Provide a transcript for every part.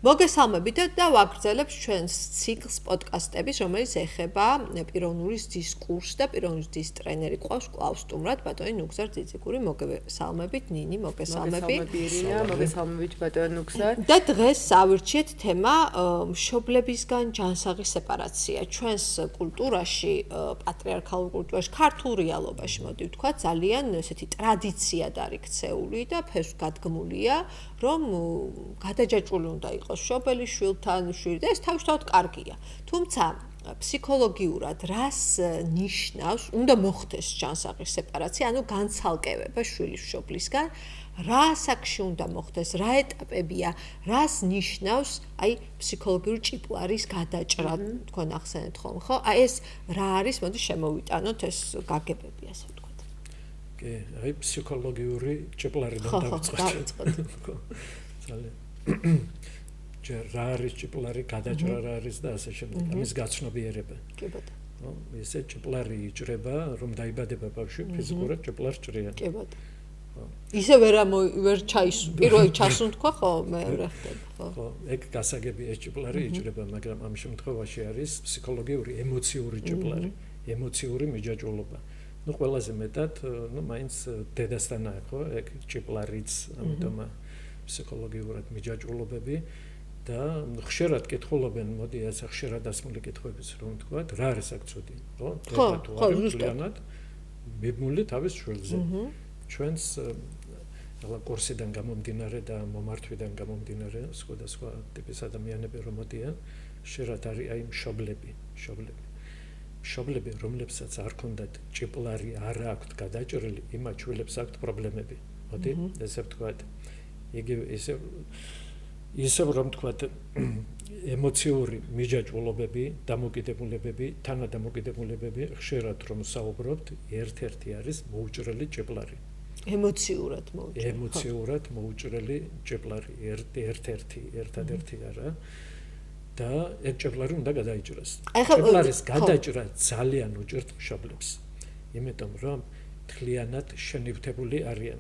მოგესალმებით და ვაგრძელებთ ჩვენს ციკლს პოდკასტების, რომელიც ეხება პიროვნული ზრდის კურსს და პიროვნული ზრდის ტრენერი ყავს კვლავ სტუმრად ბატონი ნუგზარ ძიძიგური. მოგესალმებით ნინი, მოგესალმებით. მოგესალმებით ირინა, მოგესალმებით ბატონი ნუგზარ. და დღეს ავირჩიეთ თემა მშობლებისგან ჯანსაღი სეპარაცია. ჩვენს კულტურაში, პატრიარქალურ კულტურაში, ქართულ რეალობაში, მოდი ვთქვა, ძალიან ესეთი ტრადიციად არის ქცეული და ფესვგადგმულია, რომ გადაჯაჭვული უნდა იყოს მშობელი შვილთან, შვილი და ეს თავისთავად კარგია. თუმცა ფსიქოლოგიურად რას ნიშნავს, უნდა მოხდეს ჯანსაღი სეპარაცია, ანუ განცალკევება შვილის მშობლისგან, რა ასაკში უნდა მოხდეს, რა ეტაპებია, რას ნიშნავს, აი ფსიქოლოგიური ჭიპლარის გადაჭრა, თქვენ ახსენეთ ხოლმე, ხო? აი ეს რა არის, მოდი შემოვიტანოთ ეს გაგებები, ასე ვთქვათ. კი, აი ფსიქოლოგიური ჭიპლარიდან დავიწყოთ. ხო, ძალიან. რა არის ჭიპლარი, გადაჭრა რა არის და ასე შემდეგ. ამის გაცნობიერება. კი ბატონო. ესე ჭიპლარი იჭრება, რომ დაიბადება ბავშვი ფიზიკურად ჭიპლარს ჭრიან. კი ბატონო. ისე ვერ პირველი ჩასუნთქვა ხო, მეორე ხდება, ხო. ხო, ეგ გასაგები ეს ჭიპლარი იჭრება, მაგრამ ამ შემთხვევაში არის ფსიქოლოგიური, ემოციური ჭიპლარი, ემოციური მიჯაჭვულობა. ნუ ყველაზე მეტად, ნუ მაინც დედასთანაა, ხო, ეგ ჭიპლარიც, ამიტომ ფსიქოლოგიურად მიჯაჭვულობები და ხშირად კითხულობენ, მოდი ასე ხშირად ასმული კითხვების რომ ვთქვათ, რა არის აქ ცუდი, ხო? ხო, ზუსტად. მიბმული თავის შვილზე. ჩვენს კურსიდან გამომდინარე და მომართვიდან გამომდინარე, სხვადასხვა ტიპის ადამიანები რომ მოდიან, ხშირად არის აი მშობლები, რომლებსაც არ ქონდათ ჭიპლარი, არ აქვთ გადაჭრილი, იმათ შვილებს აქვთ პრობლემები. მოდი, ესე ვთქვათ. იგივე ისე რომ ვთქვათ, ემოციური მიჯაჭვულობები, დამოკიდებულებები, თანადამოკიდებულებები, ხშირად რომ საუბრობთ, ერთ-ერთი არის მოუჭრელი ჭიპლარი. ემოციურად მოუჭრელი ჭიპლარი, ერთადერთი არა. და ეგ ჭიპლარი უნდა გადაიჭრას. ჭიპლარის გადაჭრა ძალიან უჭირთ მშობლებს. იმიტომ რომ თლიანად შენივთებული არიან.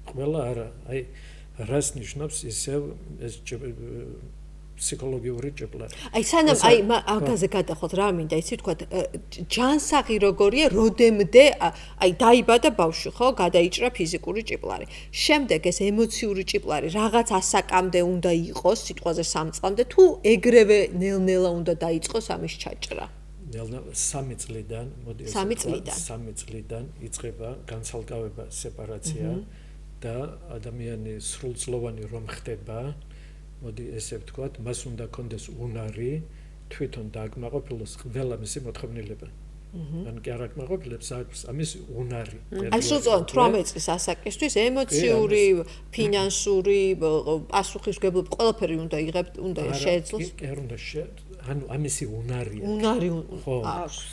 ყველა არა, აი რას ნიშნავს ისევ ეს ფსიქოლოგიური ჭიპლარი. აი სანამ აი მაგაზე გადახოთ რა მინდა იცი ვთქვათ ჯანსაღი როგორია როდემდე აი დაიბადა ბავშვი ხო გადაიჭრა ფიზიკური ჭიპლარი. შემდეგ ეს ემოციური ჭიპლარი რაღაც ასაკამდე უნდა იყოს სიტყვაზე 3 წლამდე თუ ეგრევე ნელ-ნელა უნდა დაიწყოს ამის ჩაჭრა. 3 წლიდან, მოდი 3 წლიდან იწყება განცალკევება, სეპარაცია და ადამიანი სრულწლოვანი რომ ხდება, მოდი ესე ვთქვათ, მას უნდა კონდეს უნარი თვითონ დააკმაყოფილოს ყველა მისი მოთხოვნილება. ან კი არ აკმაყოფილებს ამის უნარი. აი სრულწლოვანი 18 წლის ასაკისთვის ემოციური, ფინანსური, პასუხისმგებლობა ყველაფერი უნდა იღებთ, უნდა შეეძლოს. კი, არ უნდა ანუ ამისი უნარია. უნარი ხო,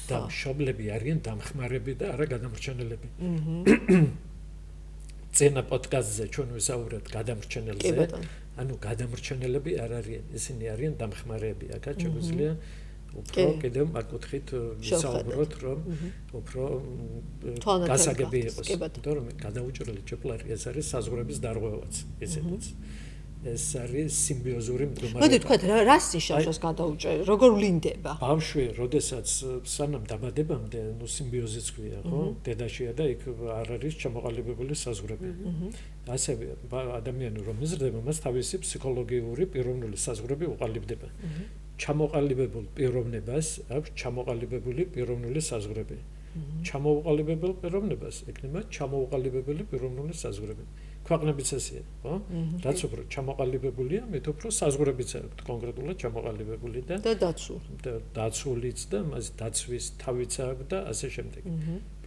და მშობლები არიან დამხმარები და არა გადამრჩენელები. წინა პოდკასტზე ჩვენ ვისაუბრეთ გადამრჩენელზე. ანუ გადამრჩენელები არ არიან, ისინი არიან დამხმარეები. აქაც შეგვიძლია უფრო კიდევ ამ კუთხით ვისაუბროთ, რომ უფრო გასაგები იყოს. იმიტომ რომ გადაუჭრელი ჭიპლარი ეს არის საზღვრების დარღვევაც, ესეთიც. ეს არის სიმბიოზური მდგომარეობა. მოდი ვთქვათ, რას ნიშნავს ეს გადაუჭრელი? როგორ ვლინდება? ბავშვი, როდესაც სანამ დაბადებამდე, ნუ სიმბიოზიც ქვია, ხო? დედაშია და იქ არ არის ჩამოყალიბებული საზღვრები. ასევე ადამიანი რომ იზრდება, მას თავისი ფსიქოლოგიური პიროვნული საზღვრები უყალიბდება. ჩამოყალიბებულ პიროვნებას აქვს ჩამოყალიბებული პიროვნული საზღვრები. ჩამოუყალიბებელ პიროვნებას ექნება ჩამოუყალიბებელი პიროვნული საზღვრები. ქვეყნებიც ესეა, ხო? რაც უფრო ჩამოყალიბებულია, მით უფრო საზღვრებიც აქვს კონკრეტულად ჩამოყალიბებული და დაცულიც და მას დაცვის თავიც აქვს და ასე შემდეგ.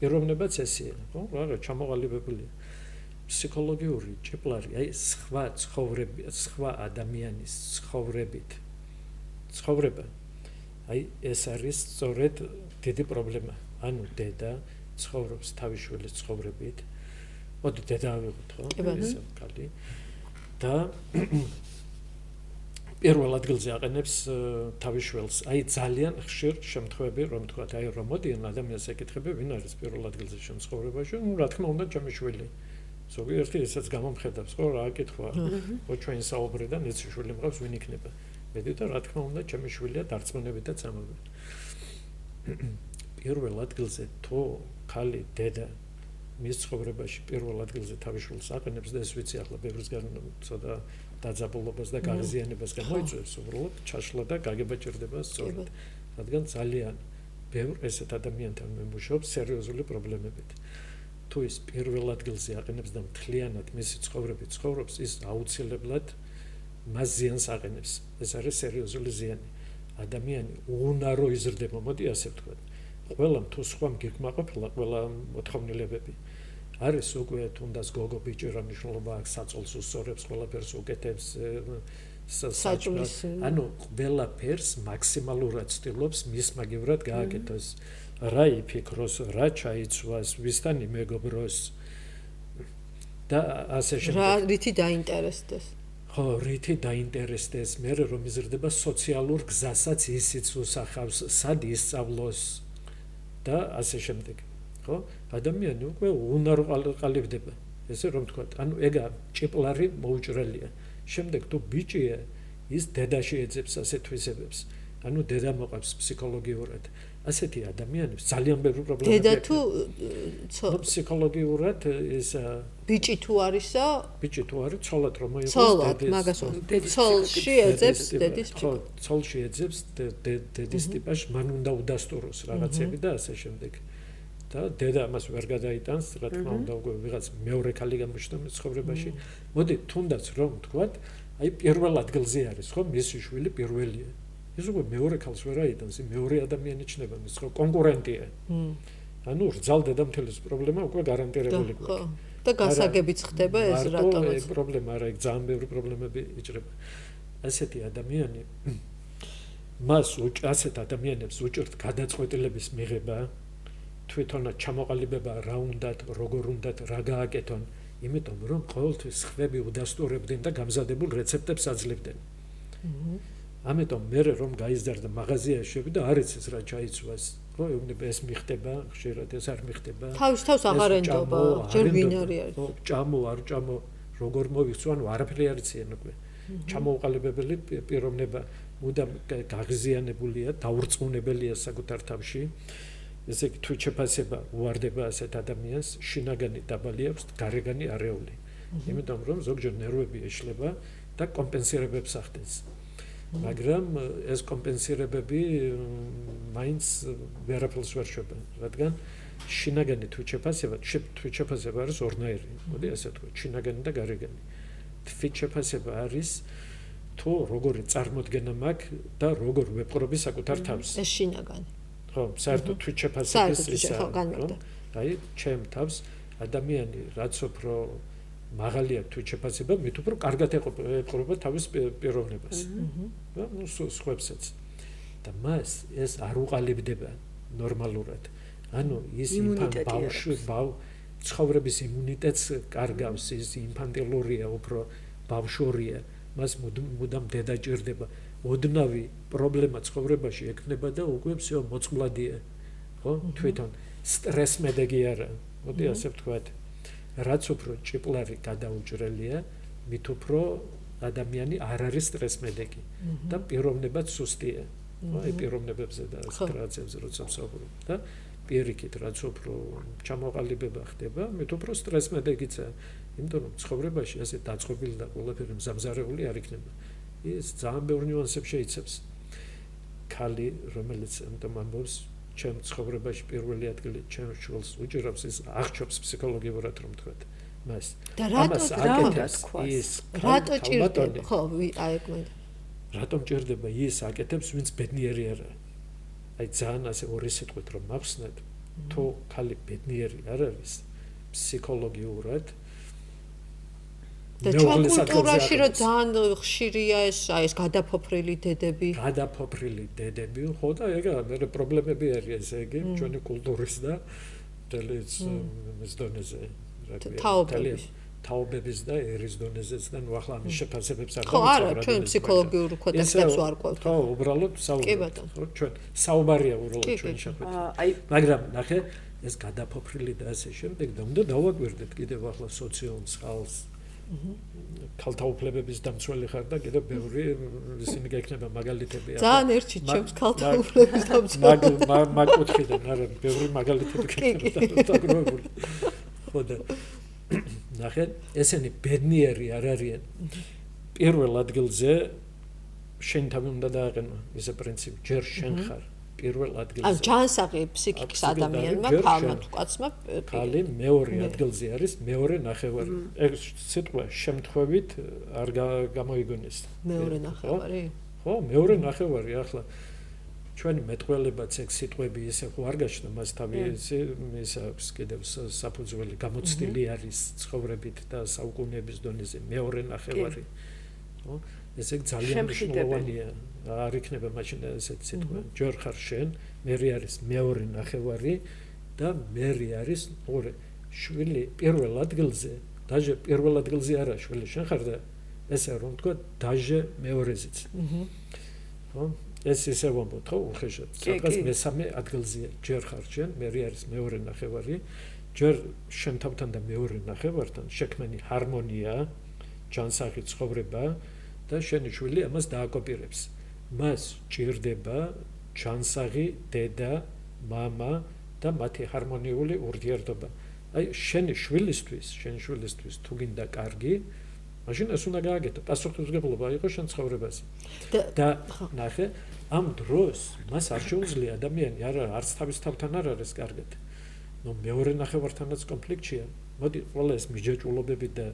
პიროვნებაც ესეა, ხო? რა ჩამოყალიბებულია. ფსიქოლოგიური ჭიპლარი, აი სხვა ადამიანის ცხოვრება. აი ეს არის სწორედ დიდი პრობლემა. ანუ დედა ცხოვრობს თავის შვილის ცხოვრებით. მოდი დედა ავიღოთ, ხო? ესე კალი. და პირველ ადგილზე აყენებს თავის შვილს. აი ძალიან ხშირ შემთხვევები, რომ თქვათ, აი რომ მოდიან ადამიანს ეკითხები, ვინ არის პირველ ადგილზე შენ ცხოვრებაში? ნუ რა თქმა უნდა, ჩემი შვილი. ზოგიერთი ესაც გამომხედავს, ხო, რა აკითხვა, ხო, ჩვენ საუბრიდან ეცი შვილი მყავს, ვინ იქნება. მედი და რა თქმა უნდა, ჩემი შვილია დარწმუნებით და წამოვიდა. პირველ ადგილზე თუ ხალი დედა მის ცხოვრებაში პირველ ადგილზე თავის შვილს აყენებს და ეს ვიცი ახლა ბევრისგან ცოტა დაძაბულობას და გაღიზიანებას გამოიწვევს, უბრალოდ ჩაშლა და გაგება ჭირდება სწორად. რადგან ძალიან ბევრ ესეთ ადამიანთან მემუშაობს სერიოზული პრობლემებით. თუ ის პირველ ადგილზე აყენებს და მთლიანად მისი ცხოვრებით ცხოვრობს, ის აუცილებლად მას ზიანს აყენებს. ეს არის სერიოზული ზიანი. ადამიანი უნარო იზრდება, მოდი ასე ვთქვათ. ყველამ თუ სხვა გეკმაყოფილა, ყველა მოთხოვნილებები. არის უკვე თუნდაც გოგო ბიჭი რა მნიშვნელობა აქვს, საწოლს უსწორებს, ყველაფერს უკეთებს, საჭმელს. ანუ ყველაფერს მაქსიმალურად ცდილობს მის მაგივრად გააკეთოს. რა იფიქროს, რა ჩაიცვას, ვისთან იმეგობროს და ასე შემდეგ. რა რითი დაინტერესდეს? ხო, რითი დაინტერესდეს, მე რომ იზრდება სოციალურ გზასაც ისიც უსახავს, სად ისწავლოს და ასე შემდეგ. ხო? ადამიანი უკვე უნარო ყალიბდება, ესე რომ ვთქვათ. ანუ ეგა ჭიპლარი მოუჭრელია. შემდეგ თუ ბიჭია, ის დედაში ეძებს ასეთ თვისებებს. ანუ დედა მოყავს ფსიქოლოგიურად. ასეთი ადამიანებს ძალიან ბევრი პრობლემა დედა თუ ფსიქოლოგიურად ეს ბიჭი თუ არისო? ბიჭი თუ არის, ცოლად რომ მოიყოს ცოლად, მაგას ცოლში ეძებს დედის ხო, ცოლში ეძებს დედის ტიპაში, მან უნდა udasturოს რაღაცები და ასე შემდეგ. და დედა ამას ვერ გადაიტანს, რა თქმა უნდა, უკვე ვიღაც მეორე ქალი გამოჩნდა მის ცხოვრებაში. მოდი, თუნდაც რომ ვთქვათ, აი პირველ ადგილზე არის, ხო, მისი შვილი პირველია. ის უკვე მეორე ქალს ვერ აიტანს, მეორე ადამიანი ჩნდება მის ხო, კონკურენტია. ანუ რძალდედა მთლის პრობლემა უკვე გარანტირებული ხო. და გასაგებიც ხდება ეს რატომაც. ეს პრობლემა არა, ეგ ძალიან ბევრი პრობლემები იჭრება. ასეთი ადამიანი მას ასეთ ადამიანებს უჭერთ გადაწყვეტილების მიღება, თვითონაც ჩამოყალიბება რა უნდათ, როგორ უნდათ, რა გააკეთონ, იმიტომ რომ ყოველთვის ხვები udasturებდნენ და გამზადებულ რეცეპტებს აძლევდნენ. ამიტომ მე რომ გაიზარდა მაღაზიაში შევიდა, არ იცის რა ჩაიცვას. ხო, ეუბნება ეს მიხდება, ხშირად ეს არ მიხდება. თავს აღარ ენდობა, ჯერ ვინ არის? ხო, ჭამო, არ ჭამო, როგორ მოვიქცო, ანუ არაფერი არ იციან უკვე. ჩამოუყალიბებელი პიროვნება მუდამ გაღიზიანებულია, დაურწმუნებელია საკუთარ თავში. ესე იგი თუ შეფასება უარდება ასეთ ადამიანს, შინაგანი დაბალი აქვს, გარეგანი არეული. იმიტომ რომ ზოგჯერ ნერვები ეშლება და კომპენსირებებს ახდენს. მაგრამ ეს კომპენსირებები მაინც ვერაფერს ვერ შვება, რადგან შინაგანი თუ შეფასება არის ორნაირი. მოდი ასე ვთქვათ, შინაგანი და გარეგანი. შეფასება არის თუ როგორი წარმოდგენა მაქვს და როგორ ვეპყრობი საკუთარ თავს. ეს შინაგანი. ხო, საერთოდ შეფასების ისა. აი, ჩემ თავს ადამიანი რაც უფრო მაღალი აქვს შეფასება, მით უფრო კარგად ეპყრობა თავის პიროვნებას. ნუ სხვებსაც. და მას ეს არ უყალიბდება ნორმალურად. ანუ ის ცხოვრების იმუნიტეტს კარგავს, ის ინფანტილურია, უფრო ბავშვურია, მას მუდამ დედა ჭირდება. ოდნავი პრობლემა ცხოვრებაში ექნება და უკვე всё მოწყვლადია. ხო? თვითონ სტრესმედეგი არა. მოდი ასე ვთქვათ. რაც უფრო ჭიპლარი გადაუჭრელია, მით უფრო ადამიანი არ არის სტრესმედეგი და პიროვნებაც სუსტია. აი პიროვნებებზე და სტრესებზე როცა ვსაუბრობ და პირიქით რაც უფრო ჩამოყალიბება ხდება, მით უფრო სტრესმედეგიცა. იმიტომ რომ ცხოვრებაში ასე დაწყობილი და ყველაფერი მზამზარეული არ იქნება. ის ძალიან ბევრ ნიუანსებს შეიცავს. ქალი, რომელიც ამიტომ ამბობს, ჩემ ცხოვრებაში პირველი ადგილი ჩემ შვილს უჭირავს, ის აღჩობს ფსიქოლოგიურად რომ თქვათ. მას. და რატო ის რატო ჭირდება? ხო, აი ეგ მე. რატომ ჭირდება ის აკეთებს, ვინც ბედნიერი არა? აი ძალიან ასე ორი სიტყვით რომ მახსნათ, თუ ქალი ბედნიერი არ არის ფსიქოლოგიურად და ჩვენ კულტურაში რომ ძალიან ხშირია ეს გადაფოფრილი დედები. გადაფოფრილი დედები, ხო და ეგა მე პრობლემები არის ესე იგი ჩვენი კულტურის და თელეს მესდონეზე. თაობების. თაობების და ერის დონეზეც და ნუ ახლა ამის შეფასებებს არ ხო, არა, ჩვენ ფსიქოლოგიურ ქვეტასებს ვარკვევთ. ხო, უბრალოდ საუბრობთ. ხო, ჩვენ საუბარია უბრალოდ ჩვენ შეხვედრა. მაგრამ ნახე, ეს გადაფოფრილი და ასე შემდეგ და უნდა დავაკვირდეთ კიდევ ახლა სოციუმს, ხალხს. ქალთა უფლებების დამცველი ხარ და კიდევ ბევრი ისინი გექნება მაგალითები. ძალიან ერთში ჩემს ქალთა უფლების დამცველი. მაგ კუთხიდან არა, ბევრი მაგალითები გექნება დაგროვებული. ხო და ნახე, ესენი ბედნიერი არ არიან. პირველ ადგილზე შენ თავი უნდა დააყენო ისე პრინციპი, ჯერ შენ ხარ პირველ ადგილზე. ან ჯანსაღი ფსიქიკის ადამიანმა, ქალმა თუ კაცმა, ქალი მეორე ადგილზე არის, მეორე ნახევარი. ეს სიტყვა შემთხვევით არ გამოიგონეს. მეორე ნახევარი? ხო, მეორე ნახევარი ახლა ჩვენი მეტყველებაც ეგ სიტყვები ისე ხო არ გაჩნდა მას თავი ის აქვს კიდევ საფუძველი გამოცდილი არის ცხოვრებით და საუკუნეების დონეზე მეორე ნახევარი. ხო? ეს ეგ ძალიან მნიშვნელოვანია. არ იქნება მაშინ ესეთი სიტყვა. ჯერ ხარ შენ, მერი არის მეორე ნახევარი და მერი არის ორი შვილი პირველ ადგილზე. დაჟე პირველ ადგილზე არა შვილი შენ ხარ და ესე რომ თქვა დაჟე მეორეზეც. ხო? ეს ისე ვამბობ, ხო, უხეშად. სადღაც მესამე ადგილზეა. ჯერ ხარ შენ, მერი არის მეორე ნახევარი. ჯერ შენ თავთან და მეორე ნახევართან შექმენი ჰარმონია, ჯანსაღი ცხოვრება და შენი შვილი ამას დააკოპირებს. მას ჭირდება ჯანსაღი დედა, მამა და მათი ჰარმონიული ურთიერთობა. აი შენი შვილისთვის თუ გინდა კარგი, მაშინ ეს უნდა გააკეთო. პასუხისმგებლობა იყო შენ ცხოვრებაზე. და ნახე, ამ დროს მას არ შეუძლია ადამიანი არც თავის თავთან არ არის კარგად. ნუ მეორე ნახევართანაც კონფლიქტია. მოდი ყველა ეს მიჯაჭვულობები და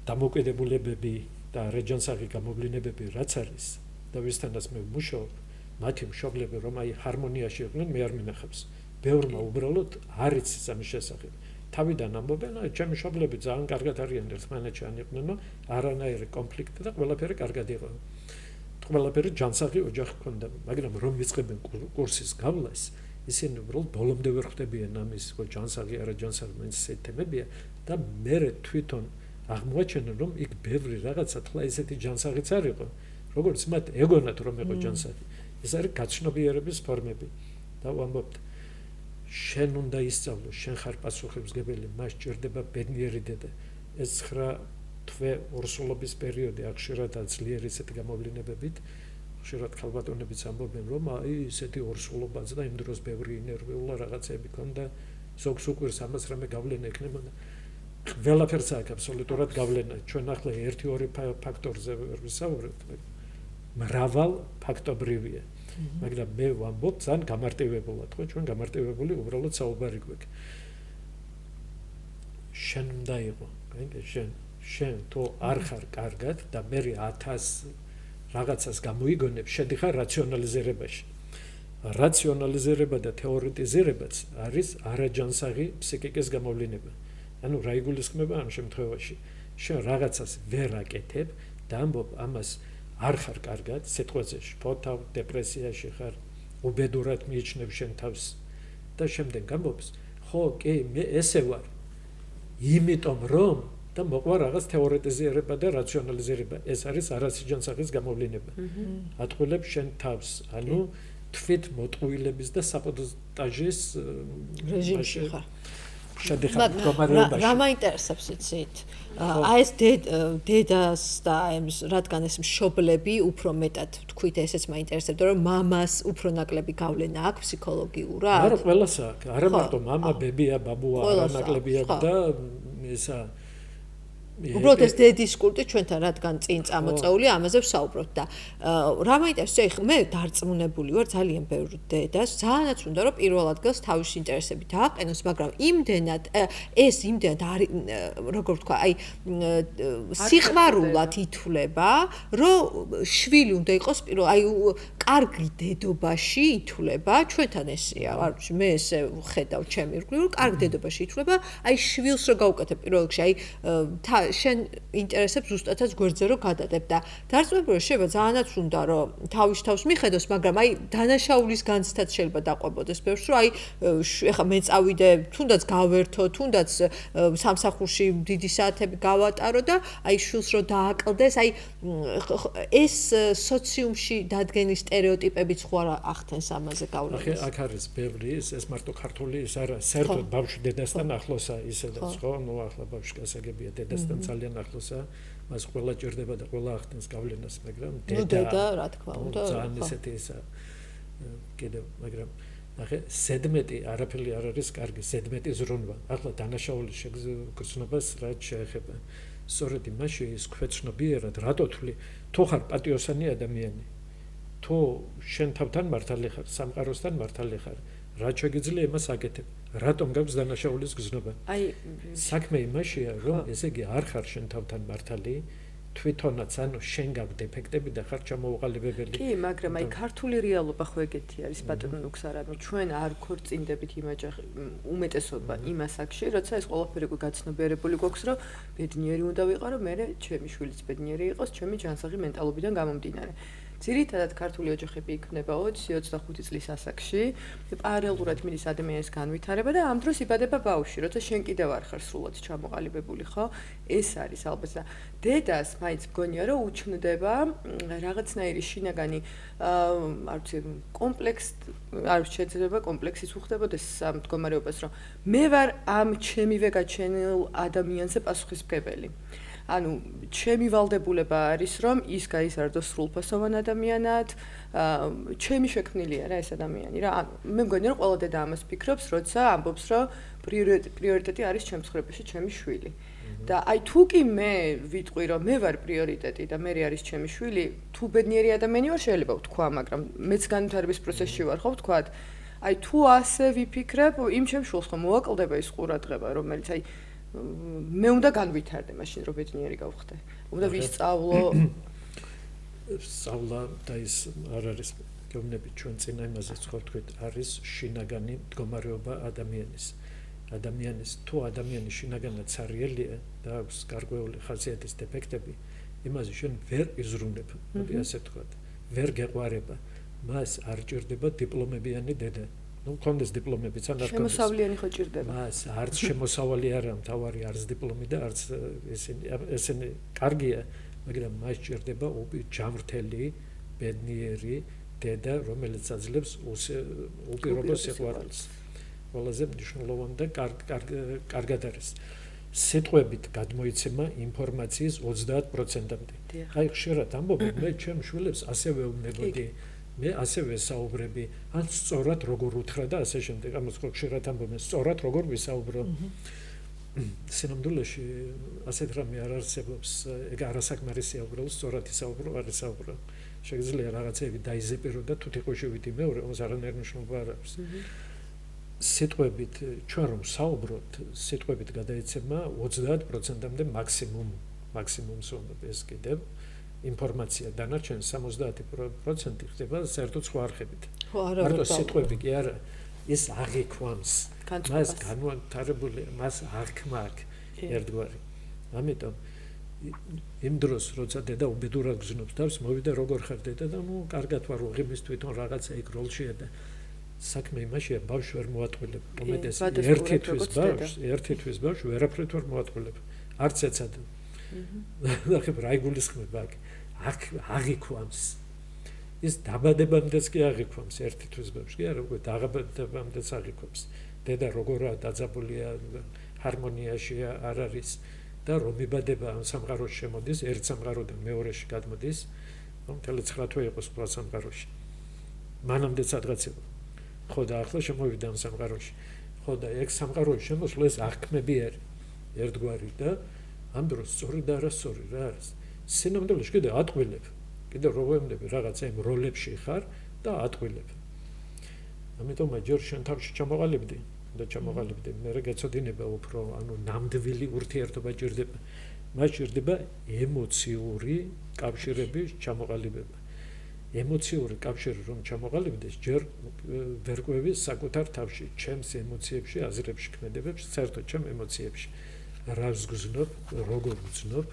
დამოკიდებულებები და რეჯანსაღი გამოვლინებები რაც არის და ვისთანაც მე ვმუშაობ, მათი მშობლები რომ აი ჰარმონიაში იყვნენ, მე არ მინახავს. ბევრმა უბრალოდ არ იცის ამის შესახებ. თავიდან ამბობენ, აი ჩემი მშობლები ძალიან კარგად არიან ერთმანეთში ანიყვნენ, არანაირი კონფლიქტი და ყველაფერი კარგად იყო. ყველაფერი ჯანსაღი ოჯახი ჰქონდა, მაგრამ რომ ვიწყებენ კურსის გავლას, ისინი უბრალოდ ბოლომდე ვერ ხვდებიან ამის, ხო ჯანსაღი არა ჯანსაღი ეს თემებია და მე თვითონ აღმოაჩენენ რომ იქ ბევრი რაღაცა თლა ესეთი ჯანსაღიც არ იყო. როგორც მათ ეგონათ რომ იყო ჯანსაღი. ეს არის გაცნობიერების ფორმები. და ვამბობთ შენ უნდა ისწავლო, შენ ხარ პასუხისმგებელი, მას ჭირდება ბედნიერი დედა. ეს 9 თვე ორსულობის პერიოდი ხშირად ძლიერი ესეთი გამოვლინებებით, ხშირად ქალბატონებიც ამბობენ რომ აი ესეთი ორსულობაც და იმ დროს ბევრი ინერვიულა რაღაცები ქონდა, ზოგს უყვირს ამას რამე გავლენა ექნება და ყველაფერს აქვს აბსოლუტურად გავლენა. ჩვენ ახლა 1-2 ფაქტორზე ვერ ვისაუბრებთ, მრავალ ფაქტორებია. მაგრამ მე ვამბობ ძალიან გამარტივებულად, ხო, ჩვენ გამარტივებული უბრალოდ საუბარი გვაქვს. შენ უნდა იყო, შენ თუ არ ხარ კარგად და მე 1000 რაღაცას გამოიგონებ, შედიხარ რაციონალიზირებაში. რაციონალიზირება და თეორეტიზირებაც არის არაჯანსაღი ფსიქიკის გამოვლინება. ანუ რა იგულისხმება ამ შემთხვევაში? შენ რაღაცას ვერ აკეთებ და ამბობ ამას არ ხარ კარგად, სიტყვაზე შფოთავ, დეპრესიაში ხარ, უბედურად მიიჩნევ შენ თავს და შემდეგ ამბობს, ხო, კი, მე ესე ვარ. იმიტომ რომ და მოყვა რაღაც თეორეტიზირება და რაციონალიზირება. ეს არის არასიჯანსაღის გამოვლინება. ატყუილებ შენ თავს, ანუ თვით მოტყუილების და საპოტაჟის რეჟიმში ხარ. შედიხარ რა მაინტერესებს იცით? აი ეს დედას და ეს რადგან ეს მშობლები უფრო მეტად თქვით ესეც მაინტერესებდა რომ მამას უფრო ნაკლები გავლენა აქვს ფსიქოლოგიურად? არა, ყველას აქვს. არა მარტო მამა, ბებია, ბაბუა, არა ნაკლები აქვს და ესა უბრალოდ ეს დედის კულტი ჩვენთან რადგან წინ წამოწეული ამაზე ვსაუბრობთ და რა მაინტერესებს მე დარწმუნებული ვარ ძალიან ბევრ დედას ძალიანაც უნდა რომ პირველ ადგილს თავის ინტერესები დააყენოს მაგრამ იმდენად არის როგორ ვთქვა აი სიყვარულად ითვლება რომ შვილი უნდა იყოს პირველ აი კარგი დედობაში ითვლება ჩვენთან ესეა არ ვიცი მე ესე ხედავ ჩემი რგვლი რომ კარგი დედობაში ითვლება აი შვილს რო გაუკეთებ პირველ რიგში აი შენ ინტერესებს ზუსტადაც გვერდზე რომ გადადებ და დარწმუნებული შეიძლება ძალიანაც უნდა რომ თავის თავს მიხედოს, მაგრამ აი დანაშაულის განცდაც შეიძლება დაყვებოდეს ბევრს, რომ აი ეხა მე წავიდე, თუნდაც გავერთო, თუნდაც სამსახურში დიდი საათები გავატარო და აი შულს რომ დააკლდეს, აი ეს სოციუმში დადგენის სტერეოტიპებიც ხო არ ახდენს ამაზე გავლენას. აქ არის ბევრი ეს მარტო ქართული ის არა, საერთოდ ბავშვი დედასთან ახლოსა ისედაც ხო, ნუ ახლა ბავშვი გასაგებია დედასთან ძალიან ახლოსა, მას ყველა ჭირდება და ყველა ახდენს გავლენას, მაგრამ დედა რა თქმა უნდა, ძალიან ესეთი ისა კიდევ, მაგრამ ახლა ზედმეტი არაფერი არ არის კარგი, ზედმეტი ზრუნვა. ახლა დანაშაულის შეგრძნობას რაც შეეხება. სწორედ იმაში ის ქვეცნობიერად რატო თვლი, თუ ხარ პატიოსანი ადამიანი, თუ შენ თავთან მართალი ხარ, სამყაროსთან მართალი ხარ, რაც შეგიძლია იმას აკეთებ. რატომ გაქვს დანაშაულის გზნობა? აი საქმე იმაშია, რომ ესე იგი არ ხარ შენ თავთან მართალი, თვითონაც ანუ შენ გაქვს დეფექტები და ხარ ჩამოუყალიბებელი. კი, მაგრამ აი ქართული რეალობა ხო ეგეთი არის ბატონო ლუქსარ, ანუ ჩვენ არ ქორწინდებით უმეტესობა იმ ასაკში, როცა ეს ყველაფერი გაცნობიერებული გვაქვს, რომ ბედნიერი უნდა ვიყარო, მე ჩემი შვილიც ბედნიერი იყოს, ჩემი ჯანსაღი მენტალობიდან გამომდინარე. ძირითადად ქართული ოჯახები იქმნება 20-25 წლის ასაკში, პარალელურად მიდის ადამიანის განვითარება და ამ დროს იბადება ბავშვი, როცა შენ კიდევ არ ხარ სრულად ჩამოყალიბებული, ხო? ეს არის ალბათ და დედას მაინც მგონია რომ უჩნდება რაღაცნაირი შინაგანი არ ვიცი არ შეიძლება კომპლექსის უხდებოდეს ამ მდგომარეობას, რომ მე ვარ ამ ჩემივე გაჩენილ ადამიანზე პასუხისმგებელი. ანუ ჩემი ვალდებულება არის რომ ის გაიზარდოს სრულფასოვან ადამიანად, ჩემი შექმნილია რა ეს ადამიანი რა. ანუ მე მგონია რომ ყველა დედა ამას ფიქრობს, როცა ამბობს რომ პრიორიტეტი არის ჩემს ხრებაში ჩემი შვილი. და აი თუ კი მე ვიტყვი რომ მე ვარ პრიორიტეტი და მე არის ჩემი შვილი, თუ ბედნიერი ადამიანი ვარ შეიძლება ვთქვა, მაგრამ მეც განვითარების პროცესში ვარ, ხო ვთქვათ? აი თუ ასე ვიფიქრებ, იმ ჩემს შულს ხომ მოაკლდება ის ყურადღება, რომელიც აი მე უნდა განვითარდე მაშინ რომ ბედნიერი გავხდე. უნდა ვისწავლო. სწავლა და ის არ არის გეუბნებით ჩვენ წინა იმაზე ვთქვით, არის შინაგანი მდგომარეობა ადამიანის. ადამიანის თუ ადამიანი შინაგანად ცარიელია და აქვს გარკვეული ხასიათის დეფექტები, იმაზე შენ ვერ იზრუნებ, მოდი ასე ვთქვათ. ვერ გეყვარება. მას არ ჭირდება დიპლომებიანი დედა. ну კონდეს დიპლომებიც ან არ კონდეს შემოსავლიანი ხო ჭირდება მას არც შემოსავალი არა მთავარი არც დიპლომი და არც ესენი კარგია მაგრამ მას ჭირდება ჯამრთელი ბედნიერი დედა რომელიც აძლევს უპირობო სიყვარულს ყველაზე მნიშვნელოვანი და კარგად არის სიტყვებით გადმოიცემა ინფორმაციის 30%-მდე აი ხშირად ამბობენ მე ჩემ შვილებს ასევე უნებოდი მე ასევე საუბრები, ან სწორად როგორ უთხრა და ასე შემდეგ. ამას ხშირად ამბობენ, სწორად როგორ ვისაუბრო. სინამდვილეში ასეთ რამე არ არსებობს, ეგ არასაკმარისია უბრალოდ სწორად ისაუბრო, არ ისაუბრო. შეიძლება რაღაცები დაიზეპირო და თუ თვითონ შევიდი მეორე, όμως არანაირი მნიშვნელობა არ აქვს. სიტყვებით ჩვენ რომ საუბრობთ, სიტყვებით გადაიცემა 30%-მდე მაქსიმუმს უნდა ეს კიდევ ინფორმაცია დანარჩენ 70% ხდება საერთოდ სხვა არხებით. მარტო სიტყვები კი არა, ეს აღიქვამს. მას განვითარებული, მას აღქმა აქვს ერთგვარი. ამიტომ იმ დროს როცა დედა უბედურად გზნობს თავს, მოვიდა როგორ ხარ დედა და ნუ კარგად ვარ, უღიმის თვითონ რაღაცა იქ როლშია და საქმე იმაშია, ბავშვი ვერ მოატყვილებ. უმეტეს ერთი თვის ბავშვი ვერაფრით ვერ მოატყვილებ. არც ეცად. ნახე რა იგულისხმება აქ. აღიქვამს. ის დაბადებამდეც კი აღიქვამს ერთი თვის ბავშვი, კი არა, უკვე დაბადებამდეც აღიქვამს. დედა როგორაა დაძაბულია, ჰარმონიაშია არ არის და რომ იბადება ამ სამყაროში შემოდის, ერთ სამყაროდან მეორეში გადმოდის, რომ მთელი 9 თვე იყოს ყველა სამყაროში. მანამდე სადღაც იყო. ხო და ახლა შემოვიდა ამ სამყაროში. ხო და ეგ სამყაროში შემოსვლა ეს აღქმები არის. ერთგვარი და ამ დროს სწორი და არასწორი რა არის. სინამდვილეში კიდე ატყვილებ. კიდე როგორ რაღაცა იმ როლებში ხარ და ატყვილებ. ამიტომ ჯერ შენ თავში ჩამოყალიბდი და ჩამოყალიბდი. მე გეცოდინება უფრო, ანუ ნამდვილი ურთიერთობა ჭირდება. მას ჭირდება ემოციური კავშირების ჩამოყალიბება. ემოციური კავშირი რომ ჩამოყალიბდეს, ჯერ ვერ ყვევი საკუთარ თავში, ჩემს ემოციებში, აზრებში, ქმედებებში, საერთოდ ჩემ ემოციებში. რას გზნობ, როგორ გზნობ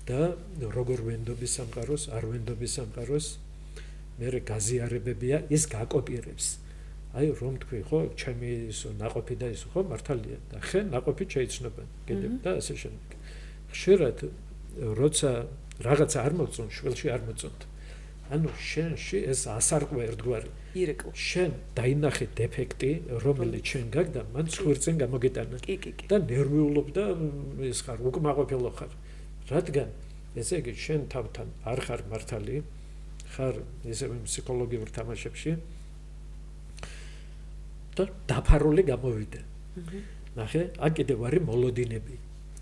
და როგორ ვენდობი სამყაროს, არ ვენდობი სამყაროს, მე გაზიარებებია ის გაკოპირებს. აი რომ თქვი, ხო, ჩემი ისო ნაყოფი და ისო, ხო, მართალია და ხე ნაყოფი შეიცნობენ კიდევ და ასე შემდეგ. ხშირად როცა რაღაცა არ მოწონ, შველში არ მოწონთ. ანუ შენში ეს ასარყვე ერთგვარი ირეკლ. შენ დაინახე დეფექტი, რომელიც შენ გაქვს და მან ხვირწენ გამოგეტანა. და ნერვიულობ და ეს ხარ უკმაყოფილო ხარ. რადგან ესე იგი შენ თავთან არ ხარ მართალი, ხარ ისევე ფსიქოლოგიურ თამაშებში და დაფარული გამოვიდე. ნახე, აქ კიდევ არის მოლოდინები,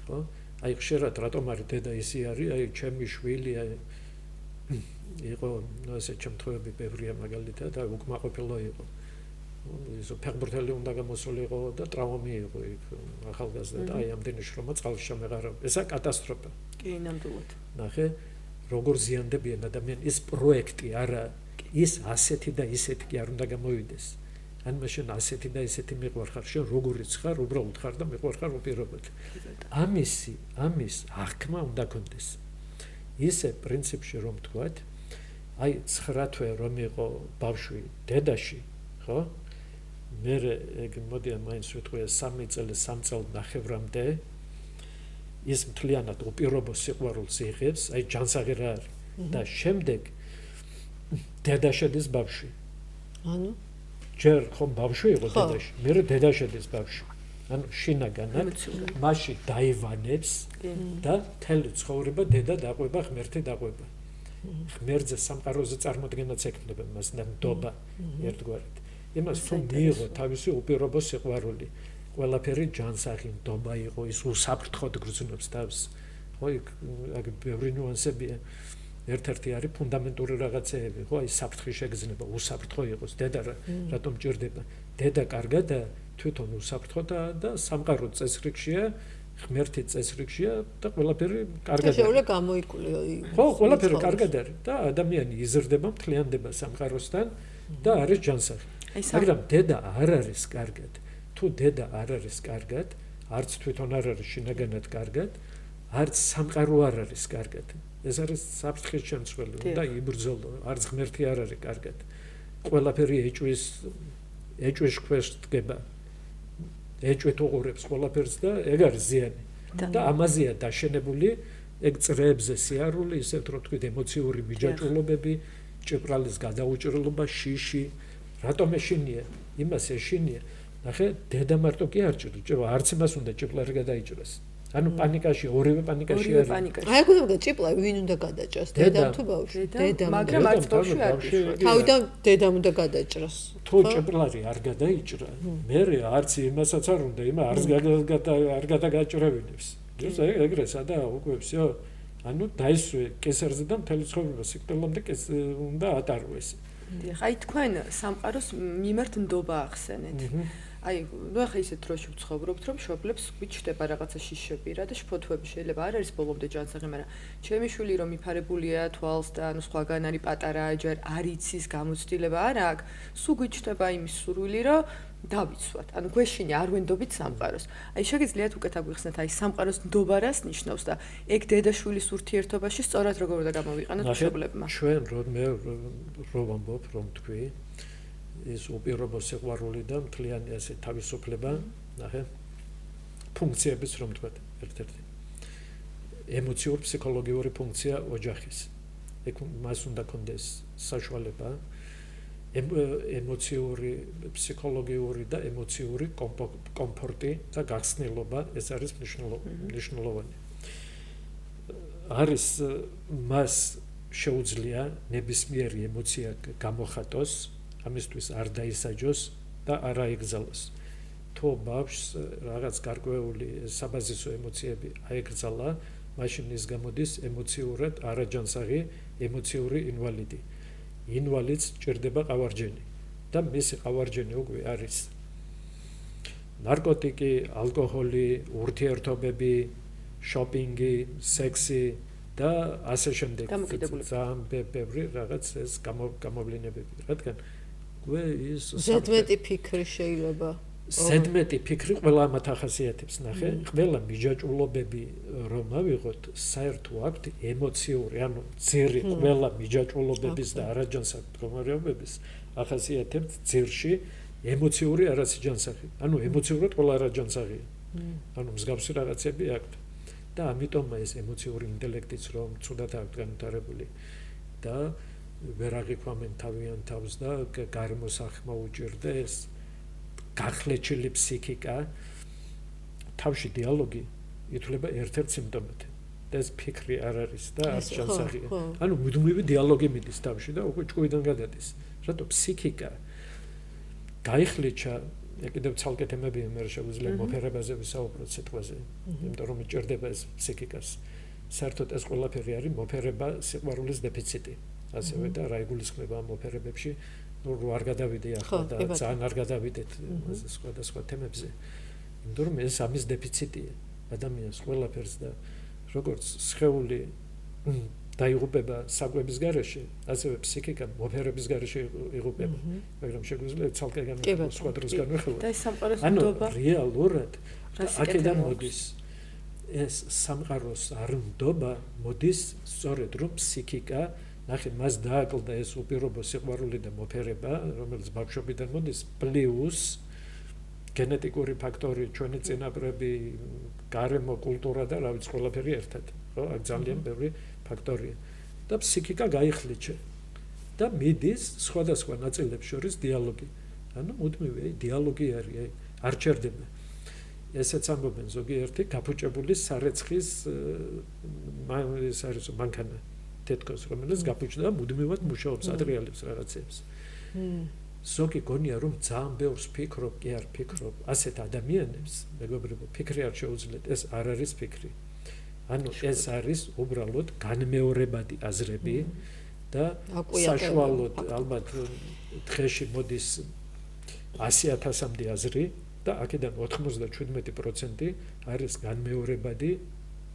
ხო? აი ხშირად რატომ არის დედა ისი არის, აი ჩემი შვილი, აი იყო ასე ჩემთხოვები ბევრია მაგალითად და უკმაყოფილო იყო. ისო ფეხბურთელი უნდა გამოსულიყო და ტრავმი იყო იქ ახალგაზრდა და აი ამდენი შრომა წყალში შემეღარა. ესა კატასტროფა. კი, ნამდვილად. ნახე, როგორ ზიანდებიან ადამიანს ის პროექტი არა, ის ასეთი და ისეთი კი არ უნდა გამოვიდეს. ან მაშინ ასეთი და ისეთი მიყვარხარ, შენ როგორიც ხარ, უბრალოდ ხარ და მიყვარხარ უპირობოდ. ამის აღქმა უნდა კონდეს. ისე პრინციპში რომ თქვათ, აი 9 თვე რომ იყო ბავშვი დედაში, ხო? მე ეგ მოდიან მაინც ვიტყვი 3 წელი 3 წელნახევრამდე ის მთლიანად უპირობო სიყვარულს იღებს, აი ჯანსაღი რა არის და შემდეგ დედა შედის ბავშვი. ანუ ჯერ ხომ ბავშვი იყო დედაში, მე დედა შედის ბავშვი. ანუ შინაგანად მასში დაივანებს და მთელი ცხოვრება დედა დაყვება, ღმერთი დაყვება. ღმერთზე სამყაროზე წარმოდგენაც ექნება მას და ნდობა ერთგვარად. იმას თუ მიიღო თავისი უპირობო სიყვარული, ყველაფერი ჯანსაღი ნდობა იყო, ის უსაფრთხოდ გრძნობს თავს. ხო, აქ ბევრი ნუანსებია. ერთ-ერთი არის ფუნდამენტური რაღაცეები, ხო, აი საფრთხის შეგრძნება, უსაფრთხო იყოს, დედა რატომ ჭირდება? დედა კარგადა, თვითონ უსაფრთხო და სამყარო წესრიგშია, ღმერთი წესრიგშია და ყველაფერი კარგად არის. შეუძლია გამოიკვლია. ხო, ყველაფერი კარგად არის და ადამიანი იზრდება, მთლიანდება სამყაროსთან და არის ჯანსაღი. მაგრამ დედა არ არის კარგად. თუ დედა არ არის კარგად, არც თვითონ არ არის შინაგანად კარგად, არც სამყარო არ არის კარგად. ეს არის საფრთხის შემცველი, უნდა იბრძოლო, არც ღმერთი არ არის კარგად. ყველაფერი ეჭვის ქვეშ დგება. ეჭვით უყურებს ყველაფერს და ეგ არის ზიანი. და ამაზეა დაშენებული ეგ წრეებზე სიარული, ისეთ რომ თქვით ემოციური მიჯაჭვულობები, ჭიბრალის გადაუჭრელობა, შიში, რატომ ეშინია? იმას ეშინია. ნახე, დედა მარტო კი არ ჭირდება, არც იმას უნდა ჭიბრალი გადაიჭრას. ანუ პანიკაში, ორივე პანიკაში არის. აი, აქ უნდა ჭიპლა, ვინ უნდა გადაჭრას? დედამ თუ ბავშვი? დედამ, მაგრამ არც ბავშვი არ გიშვა. თავიდან დედამ უნდა გადაჭრას. თუ ჭიბრალი არ გადაიჭრა, მე არც იმასაც არ უნდა, იმა არ გადაგაჭრევინებს. ეგრე სადაა უკვე всё. ანუ დაისვე კესარზე და მთელი ცხოვრება სიკვდილამდე უნდა ატაროს. აი თქვენ სამყაროს მიმართ ნდობა ახსენეთ. აი, ნუ ახლა ისეთ დროში ვცხოვრობთ, რომ მშობლებს გვიჩნდება რაღაცა შიშები რა და შფოთვები შეიძლება არ არის ბოლომდე ჯანსაღი, მაგრამ ჩემი შვილი რომ იფარებულია თვალს და ანუ სხვაგან არის პატარა აჯარ, არ იცის გამოცდილება არ აქვს, სულ გვიჩნდება იმის სურვილი, რომ დავიცვათ. ანუ გვეშინი არ ვენდობით სამყაროს. აი, შეგიძლიათ უკეთ აგვიხსნათ, აი სამყაროს ნდობა რას ნიშნავს და ეგ დედა-შვილის ურთიერთობაში სწორად როგორ უნდა გამოვიყენოთ მშობლებმა. ჩვენ მე რომ ვამბობ, რომ თქვი ის უპირობო სიყვარული და მთლიანი ასე თავისუფლება, ნახე, ფუნქციების რომ თქვა ერთ-ერთი. ემოციურ ფსიქოლოგიური ფუნქცია ოჯახის. ეგ მას უნდა კონდეს საშუალება ემოციური, ფსიქოლოგიური და ემოციური კომფორტი და გახსნილობა, ეს არის მნიშვნელოვანი. არის მას შეუძლია ნებისმიერი ემოცია გამოხატოს, ამისთვის არ დაისაჯოს და არ აიგზალოს. თუ ბავშვს რაღაც გარკვეული საბაზისო ემოციები აიგზალა, მაშინ ის გამოდის ემოციურად არაჯანსაღი ემოციური ინვალიდი. ინვალიდს ჭირდება ყავარჯენი და მისი ყავარჯენი უკვე არის ნარკოტიკი, ალკოჰოლი, ურთიერთობები, შოპინგი, სექსი და ასე შემდეგ. ძალიან ბევრი რაღაც ეს გამოვლენებები, რადგან ზედმეტი ფიქრი შეიძლება. ზედმეტი ფიქრი ყველა ამათ ახასიათებს ნახე, ყველა მიჯაჭვულობები რომ ავიღოთ, საერთო აქვთ ემოციური, ანუ ძირი ყველა მიჯაჭვულობების და არაჯანსაღ მდგომარეობების ახასიათებთ ძირში ემოციური არასიჯანსაღი. ანუ ემოციურად ყველა არაჯანსაღია. ანუ მსგავსი რაღაცები აქვთ. და ამიტომ ეს ემოციური ინტელექტიც რომ ცუდად აქვთ განვითარებული და ვერ აღიქვამენ თავიანთ თავს და გარემოს ახმა უჭირდეს გახლეჩილი ფსიქიკა, თავში დიალოგი ითვლება ერთ-ერთ სიმპტომად. და ეს ფიქრი არ არის და არ ჯანსაღია. ანუ მუდმივი დიალოგი მიდის თავში და უკვე ჭკუიდან გადადის. რატო ფსიქიკა გაიხლიჩა, კიდევ ცალკე თემებია, მე შეგვიძლია მოფერებაზე ვისაუბროთ სიტყვაზე, იმიტომ რომ იჭერდება ეს ფსიქიკას. საერთოდ ეს ყველაფერი არის მოფერება სიყვარულის დეფიციტი. ასევე და რა იგულისხმება ამ მოფერებებში, ნუ არ გადავიდე ახლა და ძალიან არ გადავიდეთ სხვადასხვა თემებზე. იმიტომ რომ ეს ამის დეფიციტია ადამიანს ყველაფერს და როგორც სხეული დაიღუპება საკვების გარეშე, ასევე ფსიქიკა მოფერების გარეშე იღუპება. მაგრამ შეგვიძლია ცალკე განვიხილოთ სხვა დროს განვიხილოთ. და ეს სამყაროს ნდობა რეალურად აქედან მოდის ეს სამყაროს არ ნდობა მოდის სწორედ რომ ფსიქიკა ნახე მას დააკლდა ეს უპირობო სიყვარული და მოფერება, რომელიც ბავშვობიდან მოდის, პლუს გენეტიკური ფაქტორი, ჩვენი წინაპრები, გარემო, კულტურა და რა ვიცი, ყველაფერი ერთად. ხო, აქ ძალიან ბევრი ფაქტორია. და ფსიქიკა გაიხლიჩა და მიდის სხვადასხვა ნაწილებს შორის დიალოგი. ანუ მუდმივი დიალოგი არის, არ ჩერდება. ესეც ამბობენ ზოგიერთი გაფუჭებული სარეცხის ეს არის მანქანა. თეთქოს, რომელიც გაფუჭდა და მუდმივად მუშაობს, ადრეალებს რაღაცებს. ზოგი გონია რომ ძალიან ბევრს ფიქრობ, კი არ ფიქრობ, ასეთ ადამიანებს, მეგობრებო, ფიქრი არ შეუძლიათ, ეს არ არის ფიქრი. ანუ ეს არის უბრალოდ განმეორებადი აზრები და საშუალოდ ალბათ დღეში მოდის 100,000-მდე აზრი და აქედან 97% არის განმეორებადი,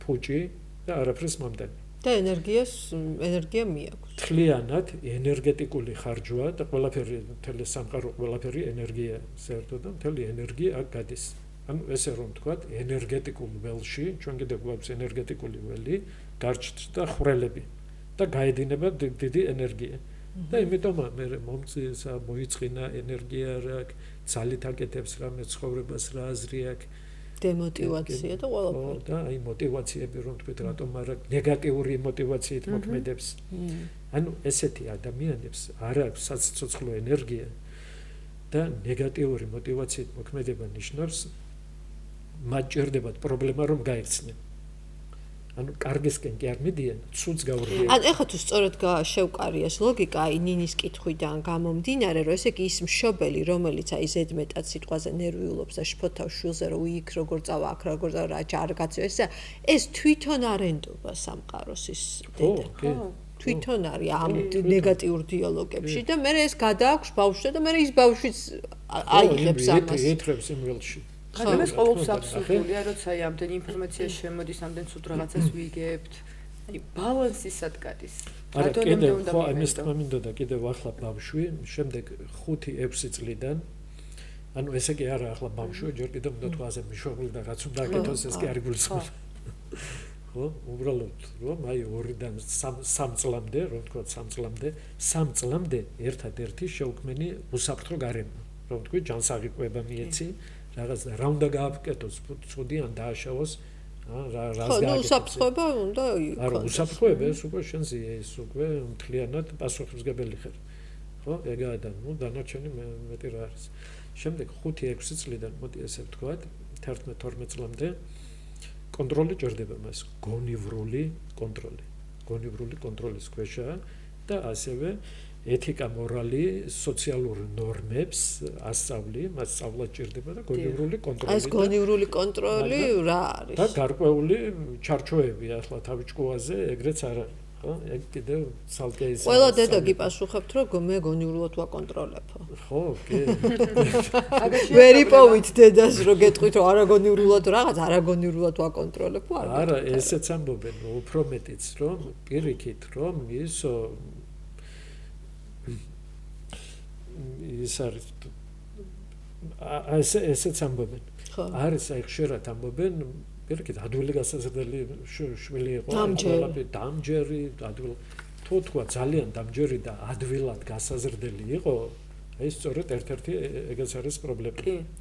ფუჭი და არაფრის მომდანი. და ენერგია მიაქვს. თლიანად ენერგეტიკული ხარჯვა და ყველაფერი მთელი სამყარო ყველაფერი ენერგია საერთოდ და მთელი ენერგია აქ გადის. ანუ ესე რომ ვთქვათ, ენერგეტიკულ ველში, ჩვენ კიდევ გვაქვს ენერგეტიკული ველი, გარჩდა ხვრელები და გაედინება დიდი ენერგია. და იმიტომ მე მომწესა მოიწყინა ენერგია რა აქვს, ძალით აკეთებს რამე ცხოვრებას რა აზრი აქვს. დემოტივაცია და ყველაფერი. და აი მოტივაციები რომ თქვით რატომ არა ნეგატიური მოტივაციით მოქმედებს. ანუ ესეთი ადამიანებს არ აქვს საცოცხლო ენერგია და ნეგატიური მოტივაციით მოქმედება ნიშნავს მათ ჭირდებათ პრობლემა რომ გაიქცნენ. ანუ კარგისკენ კი არ მიდიან, ცუდს გაურბიან. ან ეხლა თუ სწორად შევკარიეს ლოგიკა, აი ნინის კითხვიდან გამომდინარე, რომ ესე იგი ის მშობელი, რომელიც აი ზედმეტად სიტყვაზე ნერვიულობს და შფოთავს შვილზე, რომ იქ როგორ წავა, აქ როგორ წავა, რა არ გაწევს, ეს თვითონ არ ენდობა სამყაროს ის დედა. ხო, თვითონ არის ამ ნეგატიურ დიალოგებში და მე ეს გადააქვს ბავშვზე და მე ის ბავშვიც აიღებს ამას. ეთრებს იმ ველში. მაგრამ ეს ყოველთვის აბსურდულია, როცა აი ამდენი ინფორმაცია შემოდის, ამდენ ცუდ რაღაცას ვიგებთ. აი ბალანსი სად გადის? კიდევ ხო ამის თქმა მინდოდა კიდევ ახლა ბავშვი, შემდეგ 5-6 წლიდან ანუ ესე კი არა ახლა ბავშვი, ჯერ კიდევ უნდა თქვაზე მიშვებული და რაც უნდა აკეთოს ეს კი არ გულისხმობს. ხო, უბრალოდ რომ აი 2-დან 3 წლამდე, რომ თქვა 3 წლამდე ერთადერთი შეუქმენი უსაფრთხო გარემო. რომ თქვი ჯანსაღი კვება მიეცი რაღაც რა უნდა გააკეთოს, ცუდი ან დააშავოს, რას გააკეთოს. ხო, უსაფრთხოება უნდა იყოს. არა, უსაფრთხოება ეს უკვე შენზეა, ეს უკვე მთლიანად პასუხისმგებელი ხარ. ხო, ეგაა და ნუ დანარჩენი მეტი რა არის. შემდეგ 5-6 წლიდან მოდი ესე ვთქვათ, 11-12 წლამდე კონტროლი ჭირდება მას, გონივრული კონტროლი. გონივრული კონტროლის ქვეშაა და ასევე ეთიკა, მორალი, სოციალური ნორმებს ასწავლი, მას სწავლა ჭირდება და გონივრული კონტროლი. ეს გონივრული კონტროლი რა არის? და გარკვეული ჩარჩოები ახლა თავჭკუაზე ეგრეც არ არის. ხო, ეგ კიდევ ცალკე ის. ყველა დედა გიპასუხებთ, რომ მე გონივრულად ვაკონტროლებო. ხო, კი. ვერ იპოვით დედას, რომ გეტყვით, რომ არაგონივრულად რაღაც, არაგონივრულად ვაკონტროლებო. არა, ესეც ამბობენ, უფრო მეტიც, რომ პირიქით, რომ ის არის ესეც ამბობენ. არის აი ხშირად ამბობენ, პირიქით ადვილი გასაზრდელი შვილი იყო, დამჯერი, ადვილი თუ თქვა ძალიან დამჯერი და ადვილად გასაზრდელი იყო, აი სწორედ ერთ-ერთი ეგეც არის პრობლემა.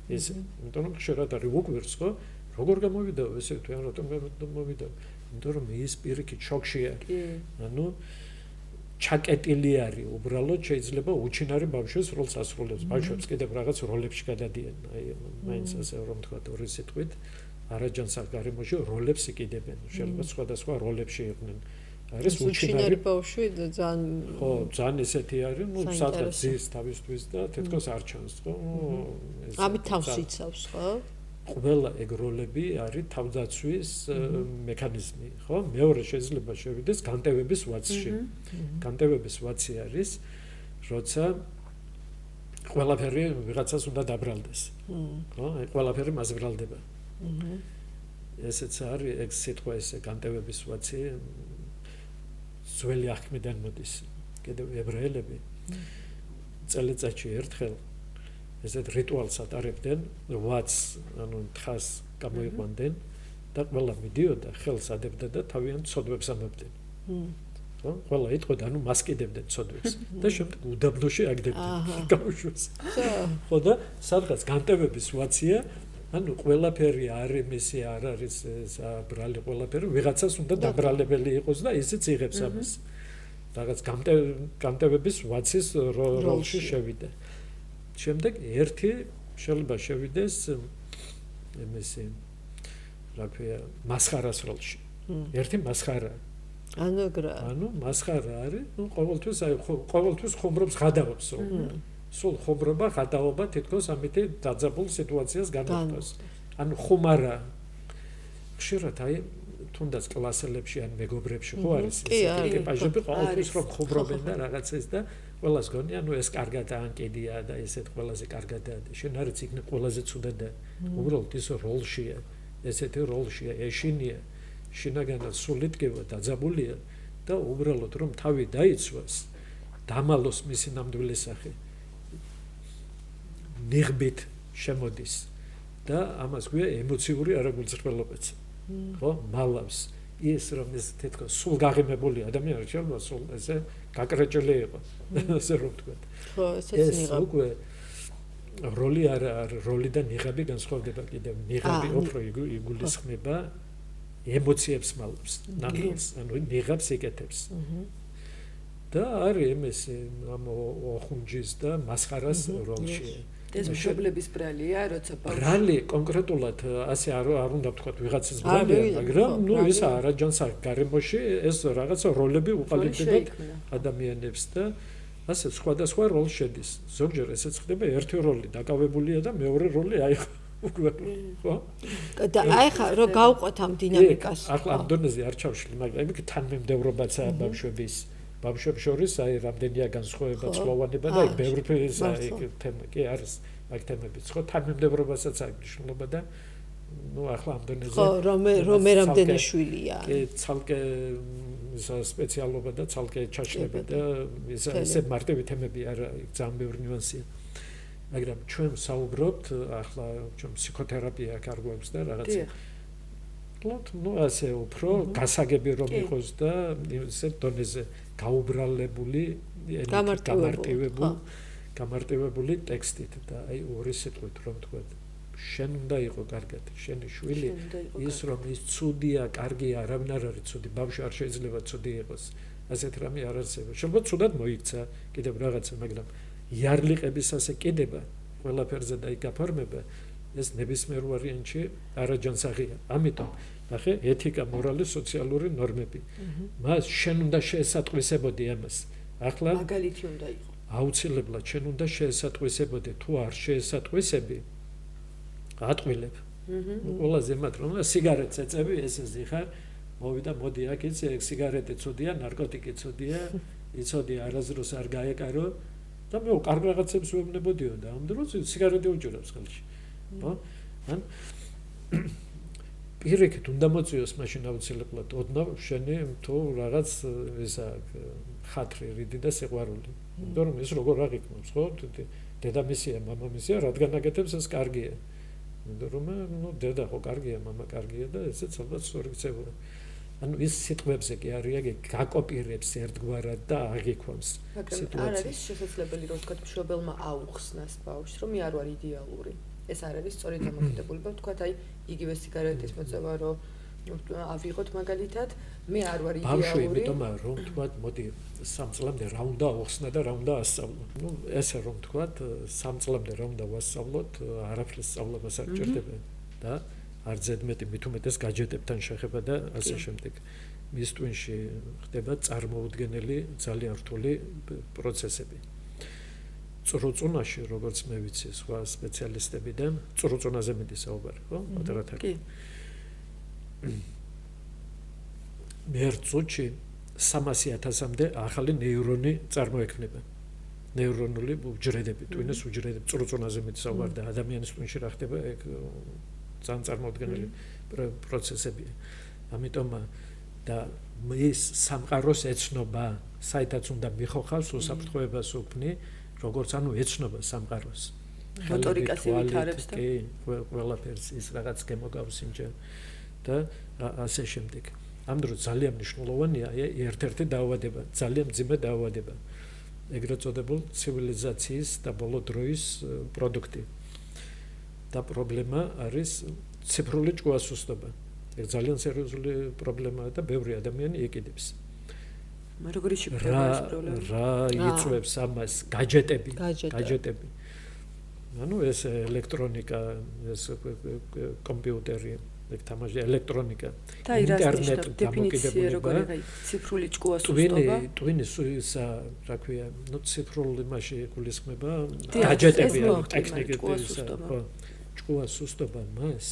ეს, იმიტომ რომ ხშირად არის უკვირს, ხო? როგორ გამოვიდა ესე თუ ან რატომ გამოვიდა? იმიტომ რომ ის პირიქით შოქში არის. ანუ ჩაკეტილი არის უბრალოდ შეიძლება უჩინარი ბავშვის როლს ასრულებს. ბავშვებს კიდევ რაღაც როლებში გადადიან. აი მაინც ასე რომ თქვა ორი სიტყვით არაჯანსაღ გარემოში როლებს იკიდებენ. შეიძლება სხვადასხვა როლებში იყვნენ. არის უჩინარი ბავშვი ძალიან ხო, ძალიან ესეთი არის, ну, სადღაც ზის თავისთვის და თითქოს არ ჩანს, ხო? ამით თავს იცავს, ხო? ყველა ეგ როლები არის თავდაცვის მექანიზმი, ხო? მეორე შეიძლება შევიდეს განტევების ვაცში. განტევების ვაცი არის, როცა ყველაფერი ვიღაცას უნდა დაბრალდეს. ხო? ყველაფერი მას ბრალდება. ესეც არის ეგ სიტყვა ესე განტევების ვაცი ძველი აღქმიდან მოდის. კიდევ ებრაელები წელიწადში ერთხელ ესეთ რიტუალს ატარებდნენ, ვაც, ანუ თხას გამოიყვანდნენ და ყველა მიდიოდა, ხელს ადებდა და თავიანთ ცოდვებს ამებდნენ. ხო? ყველა იტყოდა, ანუ მასკიდებდნენ ცოდვებს და შემდეგ უდაბნოში აგდებდნენ გამშვას. ხო და სადღაც განტევების ვაცია, ანუ ყველაფერი არის მისი არ არის ბრალი ყველაფერი, ვიღაცას უნდა დაბრალებელი იყოს და ისიც იღებს ამას. რაღაც განტევების ვაცის როლში შევიდა. შემდეგ ერთი შეიძლება შევიდეს იმისი რა ქვია მასხარას როლში. ერთი მასხარა. ანუ მასხარა არის, ну ყოველთვის ხომრობს გადაობს. სულ ხომრობა, გადაობა თითქოს ამით დაძაბულ სიტუაციას განაყოფს. ანუ ხუმარა. ხშირად აი თუნდაც კლასელებში ან მეგობრებში ხო არის ეს ტიპაჟები ყოველთვის რომ ხუმრობენ და რაღაცას და ყველას გონი, ანუ ეს კარგადაა ან კიდია და ესეთ ყველაზე კარგადაა. შენ არის იქნებ ყველაზე ცუდად და უბრალოდ ის როლშია, ესეთი როლშია, ეშინია, შინაგანად სულიტკივა დაძაბულია და უბრალოდ რომ თავი დაიცვას, დამალოს მისი ნამდვილი სახე. ნიღბით შემოდის და ამას გვია ემოციური არაგულწრფელობაც. ხო, მალავს ის რომ ეს თითქოს სულ გაღიმებული ადამიანი შეიძლება სულ ესე გაკრეჭელი იყო. ასე რომ თქვა. ხო, ესეც ნიღაბი. ეს უკვე როლი როლი და ნიღაბი განსხვავდება კიდევ. ნიღაბი უფრო იგულისხმება ემოციებს მალავს. ნამდვილს, ანუ ნიღაბს იკეთებს. და არის იმისი ამ ოხუნჯის და მასხარას როლში. ეს მშობლების ბრალია, როცა ბრალი კონკრეტულად ასე არ უნდა ვთქვათ ვიღაცის ბრალია, მაგრამ ნუ ეს არაჯანსაღ გარემოში ეს რაღაცა როლები უყალიბდებათ ადამიანებს და ასე სხვადასხვა როლს შედის. ზოგჯერ ესეც ხდება ერთი როლი დაკავებულია და მეორე როლი აი ხო? და აი ხა რომ გავყვეთ ამ დინამიკას. ახლა ამ დონეზე არ ჩავშლი, მაგრამ ეგ თანმიმდევრობაცაა ბავშვების ბავშვებს შორის აი რამდენია განსხვავება ცხოვანება და აი ბევრი თემა კი არის აი თემებიც ხო თანმიმდევრობასაც აქვს მნიშვნელობა და ну ახლა ამ დონეზე ხო რომ რამდენი შვილია კი ცალკე სპეციალობა და ცალკე ჩაშლები და ესე მარტივი თემები არა ძალიან ბევრი ნიუანსია მაგრამ ჩვენ საუბრობთ ახლა ჩვენ ფსიქოთერაპია კარგვებს და რაღაცა ну ასე უფრო გასაგები რომ იყოს და ესე დონეზე გაუბრალებული გამარტივებული ტექსტით და აი ორი სიტყვით რომ თქვა შენ უნდა იყო კარგად შენი შვილი ის რომ ის ცუდია კარგია არავინ არ არის ცუდი ბავშვი არ შეიძლება ცუდი იყოს ასეთ რამე არ არსებობს შეიძლება ცუდად მოიქცა კიდევ რაღაცა მაგრამ იარლიყების ასე კიდება ყველაფერზე და იგაფორმება ეს ნებისმიერ ვარიანტში არაჯანსაღია ამიტომ ნახე ეთიკა მორალი სოციალური ნორმები მას შენ უნდა შეესატყვისებოდი ამას ახლა მაგალითი უნდა იყო აუცილებლად შენ უნდა შეესატყვისებოდი თუ არ შეესატყვისები ატყვილებ ყველაზე მათ რომ სიგარეტს ეწევი ესეზე ხარ მოვიდა მოდი აქ იცი სიგარეტი ცუდია ნარკოტიკი ცუდია იცოდი არაზროს არ გაეკარო და მე კარგ რაღაცებს ვეუბნებოდიო და ამ დროს სიგარეტი უჭირავს ხელში ხო ან პირიქით უნდა მოწიოს მაშინ აუცილებლად ოდნავ შენი თუ რაღაც ისა ხათრი რიდი და სიყვარული იმიტომ რომ ეს როგორ აღიქმობს ხო დედამისია, მამამისია, რადგან აკეთებს ეს კარგია. იმიტომ რომ დედა ხო კარგია, მამა კარგია და ესეც ალბათ სწორი ქცევა. ანუ ის სიტყვებზე კი არის გაკოპირებს ერთგვარად და აღიქვამს სიტუაციას. არ არის შესაძლებელი რომ ვთქვათ მშობელმა აუხსნას ბავშვს, რომ არ ვარ იდეალური. ეს არ არის სწორი დამოკიდებულება, ვთქვათ, აი იგივე სიგარეტის მოწევა, რომ ავიღოთ მაგალითად, მე არ ვარ იდეალური. ბავშვი იმიტომ რომ ვთქვათ, მოდი 3 წლამდე რა უნდა აუხსნა და რა უნდა ასწავლო. ნუ ესე რომ ვთქვათ, 3 წლამდე რა უნდა ვასწავლოთ, არაფრის სწავლებას არ გჭირდება და არ ზედმეტი მით უმეტეს გაჯეტებთან შეხება და ასე შემდეგ. მის ტვინში ხდება წარმოუდგენელი ძალიან რთული პროცესები. წრუწუნაში, როგორც მე ვიცი, სხვა სპეციალისტებიდან, წრუწუნაზე მეტი საუბარი, ხო? პატრატარი. კი. ერთ წუთში 300,000-მდე ახალი ნეირონი წარმოექმნება. ნეირონული უჯრედები, ტვინის უჯრედები, წრუწუნაზე მეტი საუბარი და ადამიანის ტვინში რა ხდება, ეგ ძალიან წარმოუდგენელი პროცესებია. ამიტომ და ის სამყაროს ეცნობა, საერთოდ უნდა მიხოხავს უსაფრთხოებას უქმნი, როგორც ანუ ეცნობა სამყაროს. მოტორიკას ივითარებს და კი, ყველაფერს ის რაღაც გემოგავს იმჯერ და ასე შემდეგ. ამ დროს ძალიან მნიშვნელოვანია ერთ-ერთი დაავადება, ძალიან მძიმე დაავადება. ეგრეთ წოდებულ ცივილიზაციის და ბოლო დროის პროდუქტი. და პრობლემა არის ციფრული ჭკუასუსტობა. ეგ ძალიან სერიოზული პრობლემაა და ბევრი ადამიანი ეკიდებს. მაგრამ როგორი შიფრება ეს პრობლემა? რა იწვევს ამას? გაჯეტები. ანუ ეს ელექტრონიკა, ეს კომპიუტერი, ეგ თამაში ელექტრონიკა, ინტერნეტი დეფინიცია როგორი აი ციფრული ჭკუასუსტობა. ტვინის ისა, რა ქვია, ნუ ციფრული მასში გულისხმება გაჯეტები, ტექნიკები ისა, ხო. ჭკუასუსტობა მას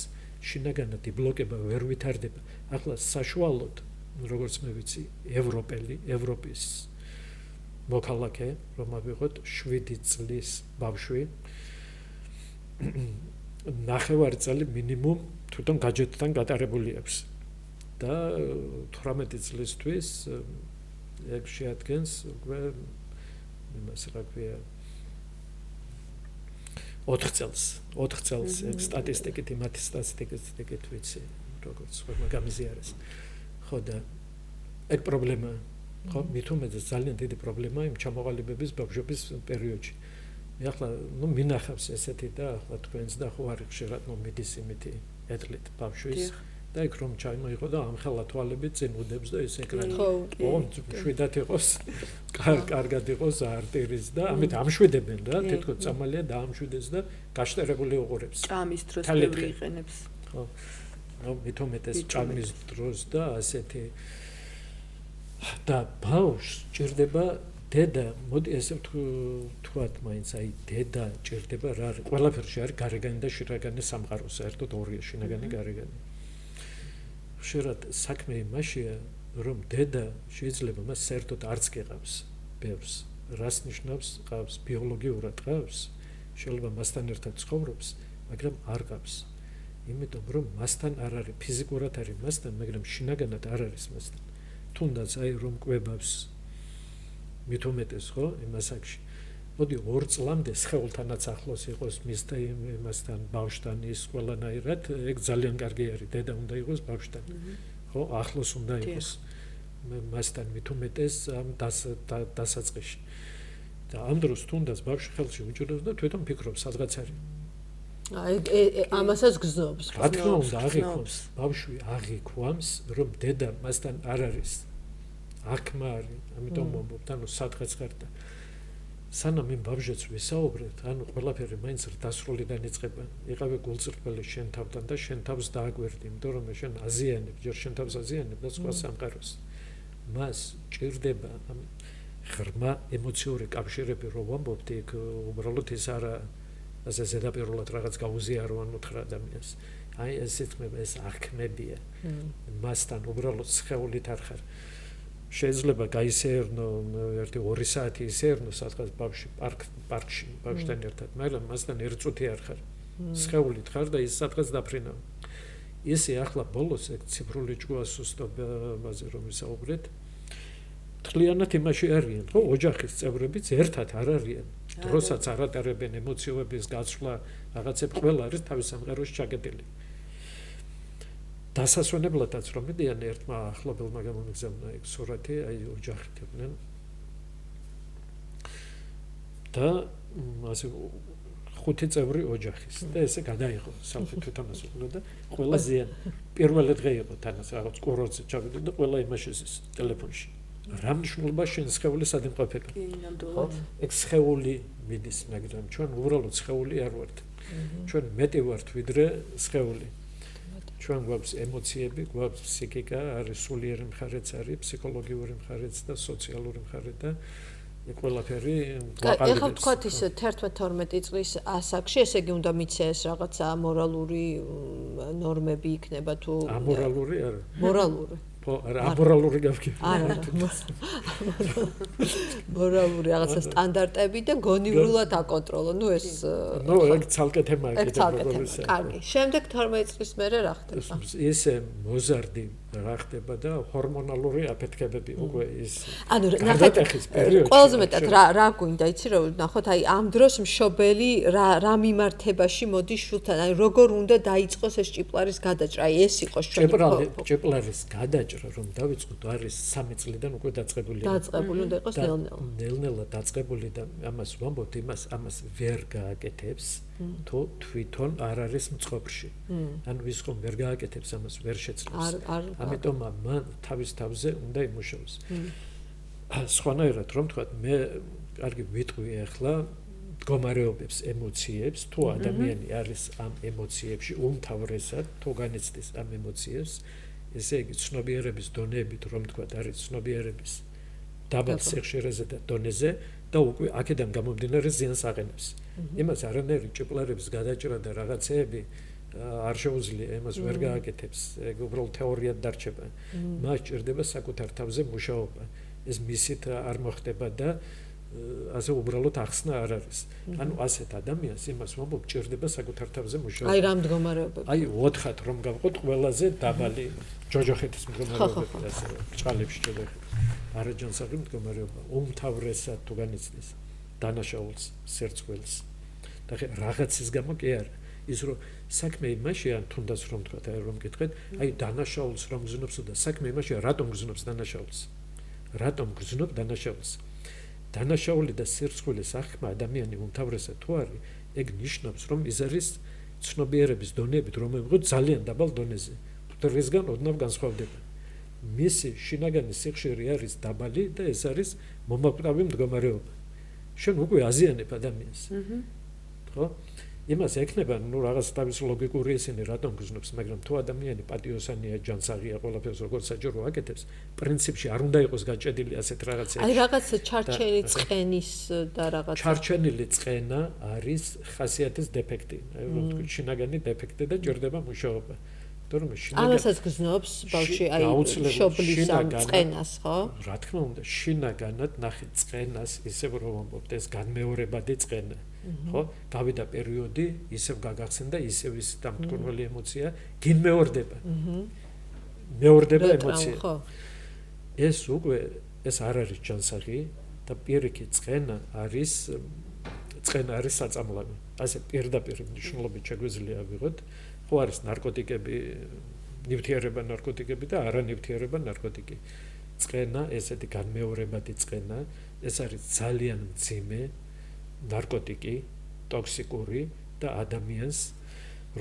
შინაგანად იბლოკება, ვერ ვითარდება. ახლა საშუალოდ, როგორც მე ვიცი, ევროპის მოქალაქე, რომ ავიღოთ 7 წლის ბავშვი, 9 წელი მინიმუმ თვითონ გაჯეტთან გატარებული აქვს. და 18 წლისთვის ეგ შეადგენს უკვე იმას რა ქვია 4 წელს ეგ სტატისტიკით იმათი სტატისტიკით ვიცი როგორც ხომ გამიზიარეს. ხო და ეგ პრობლემა ხო მით უმეტეს ძალიან დიდი პრობლემა იმ ჩამოყალიბების ბავშვების პერიოდში. მე ახლა ნუ მინახავს ესეთი და ახლა თქვენს და ხო არის ხშირად ნუ მიდის იმითი ეთლით ბავშვის და იქ რომ ჩაიმოიღო და ამ ხელა თვალები წინ უდებს და ეს ეკრანი ხო შვიდათ იყოს კარგად იყოს არტირის და ამით ამშვიდებენ რა თითქოს წამალია და ამშვიდეს და გაშტერებული უყურებს ჭამის დროს ბევრი იყენებს ხო ნუ მით უმეტეს ჭამის დროს და ასეთი და ბავშვს ჭირდება დედა მოდი ესე ვთქვათ მაინც აი დედა ჭირდება რა არის ყველაფერში არის გარეგანი და შინაგანი სამყარო საერთოდ ორია შინაგანი გარეგანი ხშირად საქმე იმაშია რომ დედა შეიძლება მას საერთოდ არც გეყავს ბევრს რას ნიშნავს ყავს ბიოლოგიურად ყავს შეიძლება მასთან ერთად ცხოვრობს მაგრამ არ ყავს იმიტომ რომ მასთან არ არის ფიზიკურად არის მასთან მაგრამ შინაგანად არ არის მასთან თუნდაც აი რომ კვებავს მით უმეტეს ხო იმასაკში მოდი 2 წლამდე სხეულთანაც ახლოს იყოს მისთან იმასთან ბავშვთან ის ყველანაირად ეგ ძალიან კარგი არის დედა უნდა იყოს ბავშვთან ხო ახლოს უნდა იყოს მასთან მით უმეტეს ამ დასაწყისში და ამ დროს თუნდაც ბავშვი ხელში უჭირავს და თვითონ ფიქრობს სადღაც არის აი ამასაც გზნობს რა თქმა უნდა აღიქვამს ბავშვი აღიქვამს რომ დედა მასთან არ არის აქმა არის ამიტომ მომბობთ ანუ სადღაც ხარ და სანამ იმ ბავშვებს ვისაუბრებთ ანუ ყველაფერი მაინც დასრულიდან იწყება იყავი გულწრფელი შენ თავთან და შენ თავს დააგვერდი იმიტომ რომ შენ აზიანებ ჯერ შენ თავს აზიანებ და სხვა სამყაროს მას ჭირდება ამ ღრმა ემოციური კავშირები რომ ვამბობთ იქ უბრალოდ ის არა ასე ზედაპირულად რაღაც გაუზიარო ან უთხრა ადამიანს აი ეს სიტყვები ეს აღქმებია მასთან უბრალოდ სხეულით არ ხარ შეიძლება გაისეირნო 1-2 საათი ისეირნო სადღაც ბავშვი პარკში ბავშვთან ერთად მაგრამ მასთან 1 წუთი არ ხარ სხეულით ხარ და ის სადღაც დაფრინავ ისე ახლა ბოლოს ეგ ციფრული ჭკუასუსტობაზე რომ ვისაუბრეთ თლიანად იმაში არიან ხო ოჯახის წევრებიც ერთად არ არიან დროსაც არ ატარებენ ემოციების გაცვლა, რაღაცები ყველა არის თავის სამყაროში ჩაკეტილი. დასასვენებლადაც რომ მიდიან ერთმა ახლობელმა გამომიგზავნა ეგ სურათი, აი ოჯახით იყვნენ. და ასე 5 წევრი ოჯახის და ესე გადაიღო სალფი თვითონასწორ და ყველა ზიან პირველი დღე იყო თანაც რაღაც კურორტზე ჩავიდა და ყველა იმაში ის ტელეფონში. რა მნიშვნელობა შენ სხეული სად იმყოფება? კი, ნამდვილად. ეგ სხეული მიდის, მაგრამ ჩვენ უბრალოდ სხეული არ ვართ. ჩვენ მეტი ვართ ვიდრე სხეული. ჩვენ გვაქვს ემოციები, გვაქვს ფსიქიკა, არის სულიერი მხარეც, არის ფსიქოლოგიური მხარეც და სოციალური მხარე და ეგ ყველაფერი გვაყალიბებს. ეხლა ვთქვათ ის 11-12 წლის ასაკში, ესე იგი უნდა მიცეს რაღაცა მორალური ნორმები იქნება თუ ამორალური არა. მორალური. ხო, არა, ამორალური გავქი. არა. მორალური რაღაცა სტანდარტები და გონივრულად აკონტროლო. ნუ ეს ეგ ცალკე თემაა კიდევ როგორიც. კარგი. შემდეგ 12 წლის მერე რა ხდება? ესე მოზარდი რა ხდება და ჰორმონალური აფეთქებები უკვე ის ანუ ნახეთ პერიოდში. ყველაზე მეტად რა გვინდა იცი რომ ნახოთ აი ამ დროს მშობელი რა მიმართებაში მოდის შულთან აი როგორ უნდა დაიწყოს ეს ჭიპლარის გადაჭრა აი ეს იყოს ჩვენი ჭიპლარის გადაჭრა რომ დავიწყოთ არის 3 წლიდან უკვე დაწყებული უნდა იყოს ნელ-ნელა დაწყებული და ამას ვამბობთ ამას ვერ გააკეთებს თუ თვითონ არ არის მწყობრში ანუ ვის ხომ ვერ გააკეთებს ამას ვერ შეძლებს ამიტომ მან თავის თავზე უნდა იმუშაოს სხვანაირად რომ თქვა მე კარგი ვიტყვი ახლა მდგომარეობებს ემოციებს თუ ადამიანი არის ამ ემოციებში უმთავრესად თუ განიცდის ამ ემოციებს ესე იგი ცნობიერების დონეებით რომ თქვა არის ცნობიერების დაბალ სიხშირეზე და დონეზე და უკვე აქედან გამომდინარე ზიანს აყენებს იმას არანაირი ჭიპლარების გადაჭრა და რაღაცეები არ შეუძლია იმას ვერ გააკეთებს ეგ უბრალოდ თეორიად დარჩება მას ჭირდება საკუთარ თავზე მუშაობა ეს მისით არ მოხდება და ასე უბრალოდ ახსნა არ არის ანუ ასეთ ადამიანს იმას ვამბობ ჭირდება საკუთარ თავზე მუშაობა აი რა მდგომარეობები აი 4-ად რომ გავყოთ ყველაზე დაბალი ჯოჯოხეთის მდგომარეობები ასე ჭალებში ჯოჯოხეთი არაჯანსაღი მდგომარეობა უმთავრესად თუ განიცდის დანაშაულს სერცველს და რაღაცის გამო კი არა ის რომ საქმე იმაშია თუნდაც რომ თქვა რომ გითხეთ აი დანაშაულს რომ გზნობს და საქმე იმაშია რატომ გზნობს დანაშაულს რატომ გზნობ დანაშაულს დანაშაული და სირცხვილის აღქმა ადამიანი უმთავრესად თუ არის ეგ ნიშნავს რომ ის არის ცნობიერების დონეებით რომ მიღო ძალიან დაბალ დონეზე მტვრისგან ოდნავ განსხვავდება მისი შინაგანი სიხშირე არის დაბალი და ეს არის მომაკვდავი მდგომარეობა შენ უკვე აზიანებ ადამიანს ხო იმას ეკნება ნუ რაღაც თავის ლოგიკური ისინი რატომ გზნობს მაგრამ თუ ადამიანი პატიოსანია ჯანსაღია ყველაფერს როგორც საჯარო აკეთებს პრინციპში არ უნდა იყოს გაჭედილი ასეთ რაღაცებში აი რაღაცა ჩარჩენი წყენის და რაღაცა ჩარჩენილი წყენა არის ხასიათის დეფექტი აი რომ თქვი შინაგანი დეფექტი და ჭირდება მუშაობა თორემ შინაგანი ამასაც გზნობს ბავშვი აი შობლის ამ წყენას ხო რა თქმა უნდა შინაგანად ნახე წყენას ისევ რომ ვამბობთ ეს განმეორებადი წყენა ხო გავიდა პერიოდი ისევ გაგახსენდა ისევ ის დამტკბრული ემოცია გინმეორდება მეორდება ემოცია ხო ეს უკვე ეს არ არის ჯანსაღი და პირიქით წყენა არის საწამლავი ასე პირდაპირ მნიშვნელობით შეგვიძლია ავიღოთ ხო არის ნარკოტიკები ნივთიერება ნარკოტიკები და არანივთიერება ნარკოტიკი წყენა ესეთი განმეორებადი წყენა ეს არის ძალიან მძიმე ნარკოტიკი ტოქსიკური და ადამიანს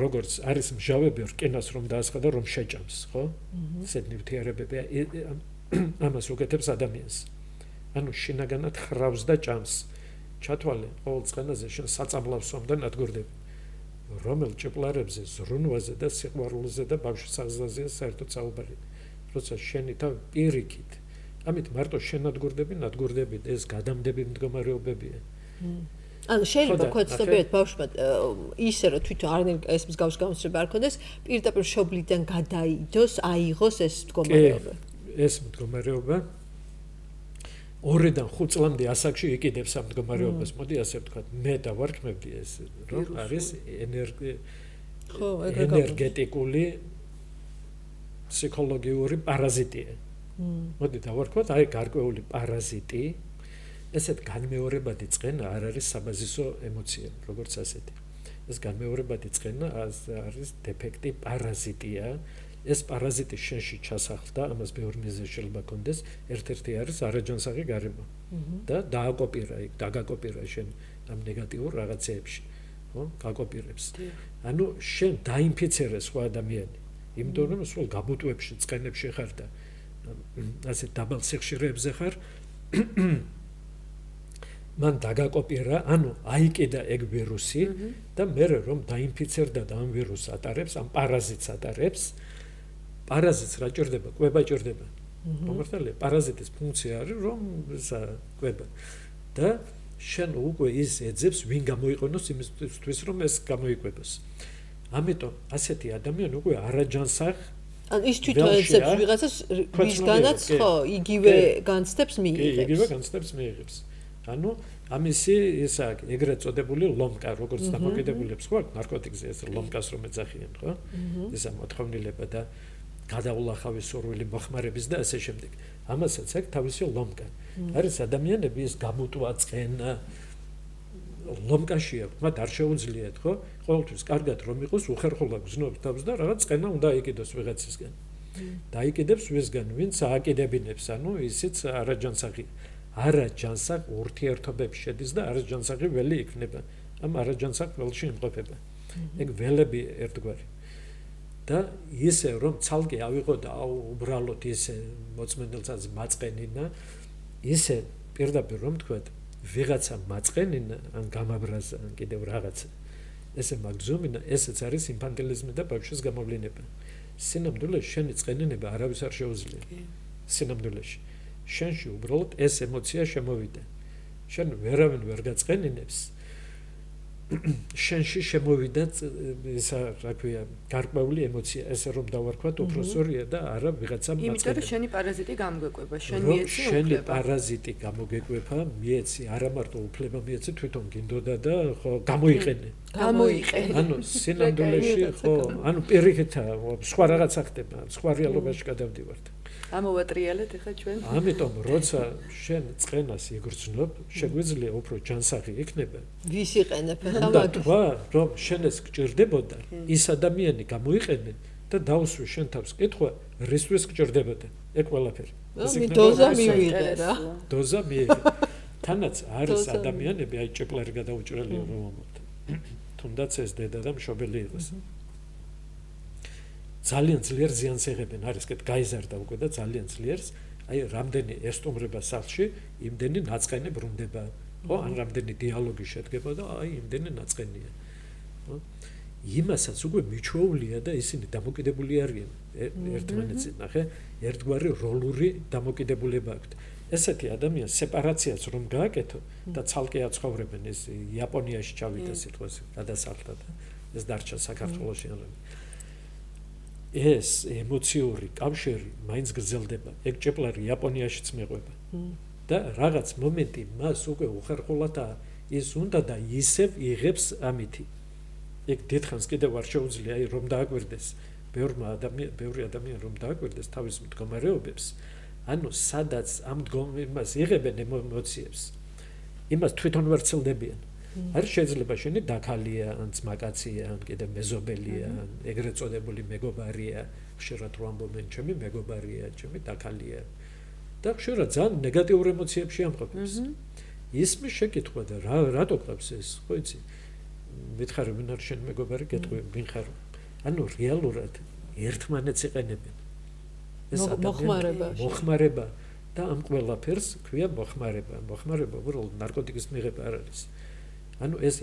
როგორც არის მჟავები რკინას რომ დაასხადა რომ შეჭამს ხო ესეთ ნივთიერებები ამას უკეთებს ადამიანს ანუ შინაგანად ხრავს და ჭამს ჩათვალე ყოველ წყენაზე შენ საწამლავს სვამდა ნადგურდები რომელ ჭიპლარებზე ზრუნვაზე და სიყვარულზე და ბავშვის აღზრდაზე საერთოდ საუბარი როცა შენი თავი პირიქით ამით მარტო ნადგურდები ეს გადამდები მდგომარეობებია ანუ შეიძლება ქოცნებიათ ბავშვმა ისე რომ თვითონ არანაირი ეს მსგავს გამოსწრება არ ქონდეს პირდაპირ შობლიდან გადაიდოს აიღოს ეს მდგომარეობა ეს მდგომარეობა 2-დან 5 წლამდე ასაკში იყიდებს ამ მდგომარეობას მოდი ასე ვთქვათ მე დავარქმევდი ეს რომ არის ენერგეტიკული ფსიქოლოგიური პარაზიტია მოდი დავარქვათ აი გარკვეული პარაზიტი ესეთ განმეორებადი წყენა არ არის საბაზისო ემოცია, როგორც ასეთი. ეს განმეორებადი წყენა არის დეფექტი, პარაზიტია. ეს პარაზიტი შენში ჩასახლდა, ამას ბევრი მიზეზი შეიძლება კონდეს. ერთ-ერთი არის არაჯანსაღი გარემო. და დააკოპირა იქ, დაგაკოპირა შენ ამ ნეგატიურ რაღაცეებში, ხო? გაკოპირებს. ანუ შენ დაინფიცირე სხვა ადამიანი. იმიტომ რომ სულ გაბუტვებში, წყენებში ხარ და ასე დაბალ სიხშირეებზე ხარ. მან დაგაკოპირა, ანუ აიკიდა ეგ ვირუსი და მე რომ დაინფიცირდა და ამ ვირუსს ატარებს, ამ პარაზიტს ატარებს, პარაზიტს რა ჭირდება? კვება ჭირდება. მომართალია, პარაზიტის ფუნქცია არის რომ კვება. და შენ უკვე ის ეძებს, ვინ გამოიყენოს იმისთვის რომ ეს გამოიკვებოს. ამიტომ ასეთი ადამიანი უკვე არაჯანსაღ ან ის თვითონ ეძებს ვიღაცას, ვისგანაც ხო, იგივე განცდებს მიიღებს. იგივე განცდებს მიიღებს. ანუ ამისი ისა ეგრეთ წოდებული ლომკა, როგორც დამოკიდებულებს ხო, ნარკოტიკზე ეს ლომკას რომ ეძახიან, ხო? ისა მოთხოვნილება და გადაულახავი სურვილი მოხმარების და ასე შემდეგ. ამასაც აქვს თავისი ლომკა. არის ადამიანები ის გამუტვა წყენა ლომკაშია, მათ არ შეუძლიათ, ხო? ყოველთვის კარგად რომ იყოს, უხერხულა გზნობს თავს და რაღაც წყენა უნდა აიკიდოს ვიღაცისგან. დაიკიდებს ვისგან, ვინც ააკიდებინებს, ანუ ისიც არაჯანსაღი. არაჯანსაღ ურთიერთობებში შედის და არაჯანსაღი ველი იქნება. ამ არაჯანსაღ ველში იმყოფება. ეგ ველები ერთგვარი. და ისე რომ ცალკე ავიღო და უბრალოდ ისე მოწმენდილსაც მაწყენინა, ისე პირდაპირ რომ თქვათ, ვიღაცა მაწყენინა, ან გამაბრაზა, ან კიდევ რაღაცა. ესე მაგზომინა, ესეც არის ინფანტილიზმი და ბავშვის გამოვლინება. სინამდვილეში შენი წყენინება არავის არ შეუძლია. სინამდვილეში. შენში უბრალოდ ეს ემოცია შემოვიდა. შენ ვერავინ ვერ გაწყენინებს. შენში შემოვიდა ისა, რა ქვია, გარკვეული ემოცია, ესე რომ დავარქვათ, უფრო სწორია და არა ვიღაცამ მაწყენინებს. იმიტომ რომ შენი პარაზიტი გამგვეკვება, შენ მიეცი უფლება. შენი პარაზიტი გამოგეკვეფა, მიეცი, არა მარტო უფლება მიეცი, თვითონ გინდოდა და ხო გამოიყენე. გამოიყენე. ანუ სინამდვილეში ხო, ანუ პირიქითა სხვა რაღაცა ხდება, სხვა რეალობაში გადავდივართ. ამოვატრიალეთ ახლა ჩვენ. ამიტომ როცა შენ წყენას იგრძნობ, შეგვიძლია უფრო ჯანსაღი იქნება. ვის იყენებ ახლა და თქვა, რომ შენ ეს გჭირდებოდა, ის ადამიანი გამოიყენე და დაუსვი შენ თავს კითხვა, რისთვის გჭირდებოდა. ეგ ყველაფერი. დოზა მივიღე რა. დოზა მიიღე. თანაც არის ადამიანები, აი ჭეკლერი გადაუჭრელია რომ მომოთ. თუნდაც ეს დედა და მშობელი იყოს. ძალიან ძლიერ ზიანს იღებენ, არის კეთ გაიზარდა უკვე და ძალიან ძლიერს, აი რამდენი ესტუმრება სახლში, იმდენი ნაწყენი ბრუნდება, ხო, ან რამდენი დიალოგი შედგება და აი იმდენი ნაწყენია. ხო? იმასაც უკვე მიჩვეულია და ისინი დამოკიდებული არიან ერთმანეთზე, ნახე, ერთგვარი როლური დამოკიდებულება აქვთ. ესეთი ადამიანს სეპარაციაც რომ გააკეთო და ცალკე აცხოვრებენ, ეს იაპონიაში ჩავიდა სიტყვაზე, გადასახლდა და ეს დარჩა საქართველოში ან ეს ემოციური კავშირი მაინც გრძელდება. ეგ ჭეპლარი იაპონიაშიც მეყვება. და რაღაც მომენტი მას უკვე უხერხულათა ის უნდა და ისევ იღებს ამითი. ეგ დიდხანს კიდევ არ შეუძლია რომ დააკვირდეს ბევრი ადამიანი რომ დააკვირდეს თავის მდგომარეობებს. ანუ სადაც ამ მდგომარეობას იღებენ ემოციებს, იმას თვითონ ვერ ცილდებიან. არ შეიძლება შენი დაქალია, ან ძმაკაცია, ან კიდე მეზობელია, ან ეგრეთ წოდებული მეგობარია, ხშირად რო ამბობენ, ჩემი მეგობარია, ჩემი დაქალია. და ხშირად ძალიან ნეგატიურ ემოციებში ამყოფებს. ისმის შეკითხვა და რატო ყავს ეს, ხო იცი? მითხარ ვინ არის შენი მეგობარი, გეტყვი ვინ ხარ? ანუ რეალურად ერთმანეთს იყენებენ. ეს მოხმარება და ამ ყველაფერს ქვია მოხმარება. მოხმარება უბრალოდ ნარკოტიკის მიღება არ არის. ანუ ეს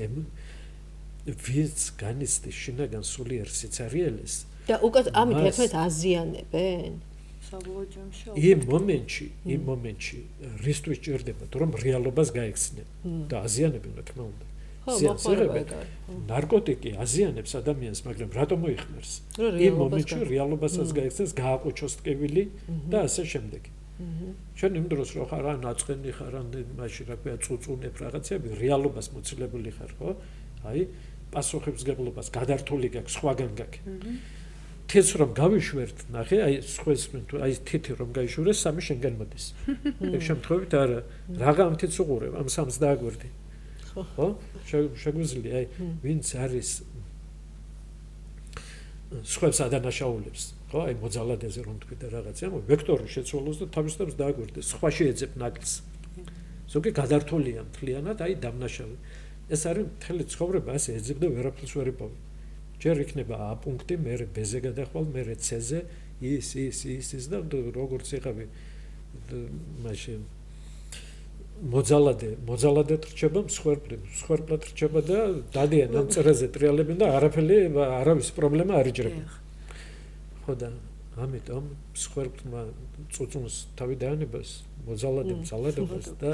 ვინც განიცდის შინაგან სულიერ სიცარიელეს და უკეთ ამით ერთმანეთს აზიანებენ. იმ მომენტში რისთვის ჭირდება, რომ რეალობას გაექცნენ და აზიანებენ, რა თქმა უნდა. ნარკოტიკი აზიანებს ადამიანს, მაგრამ რატომ მოიხმარს? იმ მომენტში რეალობასაც გაექცეს, გააყუჩოს ტკივილი და ასე შემდეგ. ჩვენ იმ დროს რო ხარ ან აწყენი ხარ ან მაშინ რა ქვია წუწუნებ რაღაცები, რეალობას მოცილებული ხარ, ხო? აი, პასუხისმგებლობას გადართული გაქვს, სხვაგან გაქვს. თეთრს რომ გავიშვერთ, ნახე, აი სხვას აი თითი რომ გაიშვერეს, სამი შენგან მოდის. ეგ შემთხვევით არა, რაღა ამ თეთრს უყურებ, ამ სამს დააგვერდი. ხო? შეგვიძლია აი ვინც არის სხვებს ადანაშაულებს, ხო? აი მოძალადეზე რომ თქვი და რაღაცა, ვექტორი შეცვალოს და თავისთავად დააგვერდეს, სხვა შეეძებ ნაკლს. ზოგი გადართულია მთლიანად, აი დამნაშავე. ეს არის მთელი ცხოვრება, ასე ეძებ და ვერაფერს ვერ იპოვე. ჯერ იქნება A პუნქტი, მერე B-ზე გადახვალ, მერე C-ზე, ის და როგორც იყავი მაშინ მოძალადად რჩება, მსხვერპლად რჩება და დადიან ამ წერაზე ტრიალებენ და არავის პრობლემა არ იჭრება. ხო და ამიტომ მსხვერპლმა წუწუნს თავი დაანებას, მოძალადებას და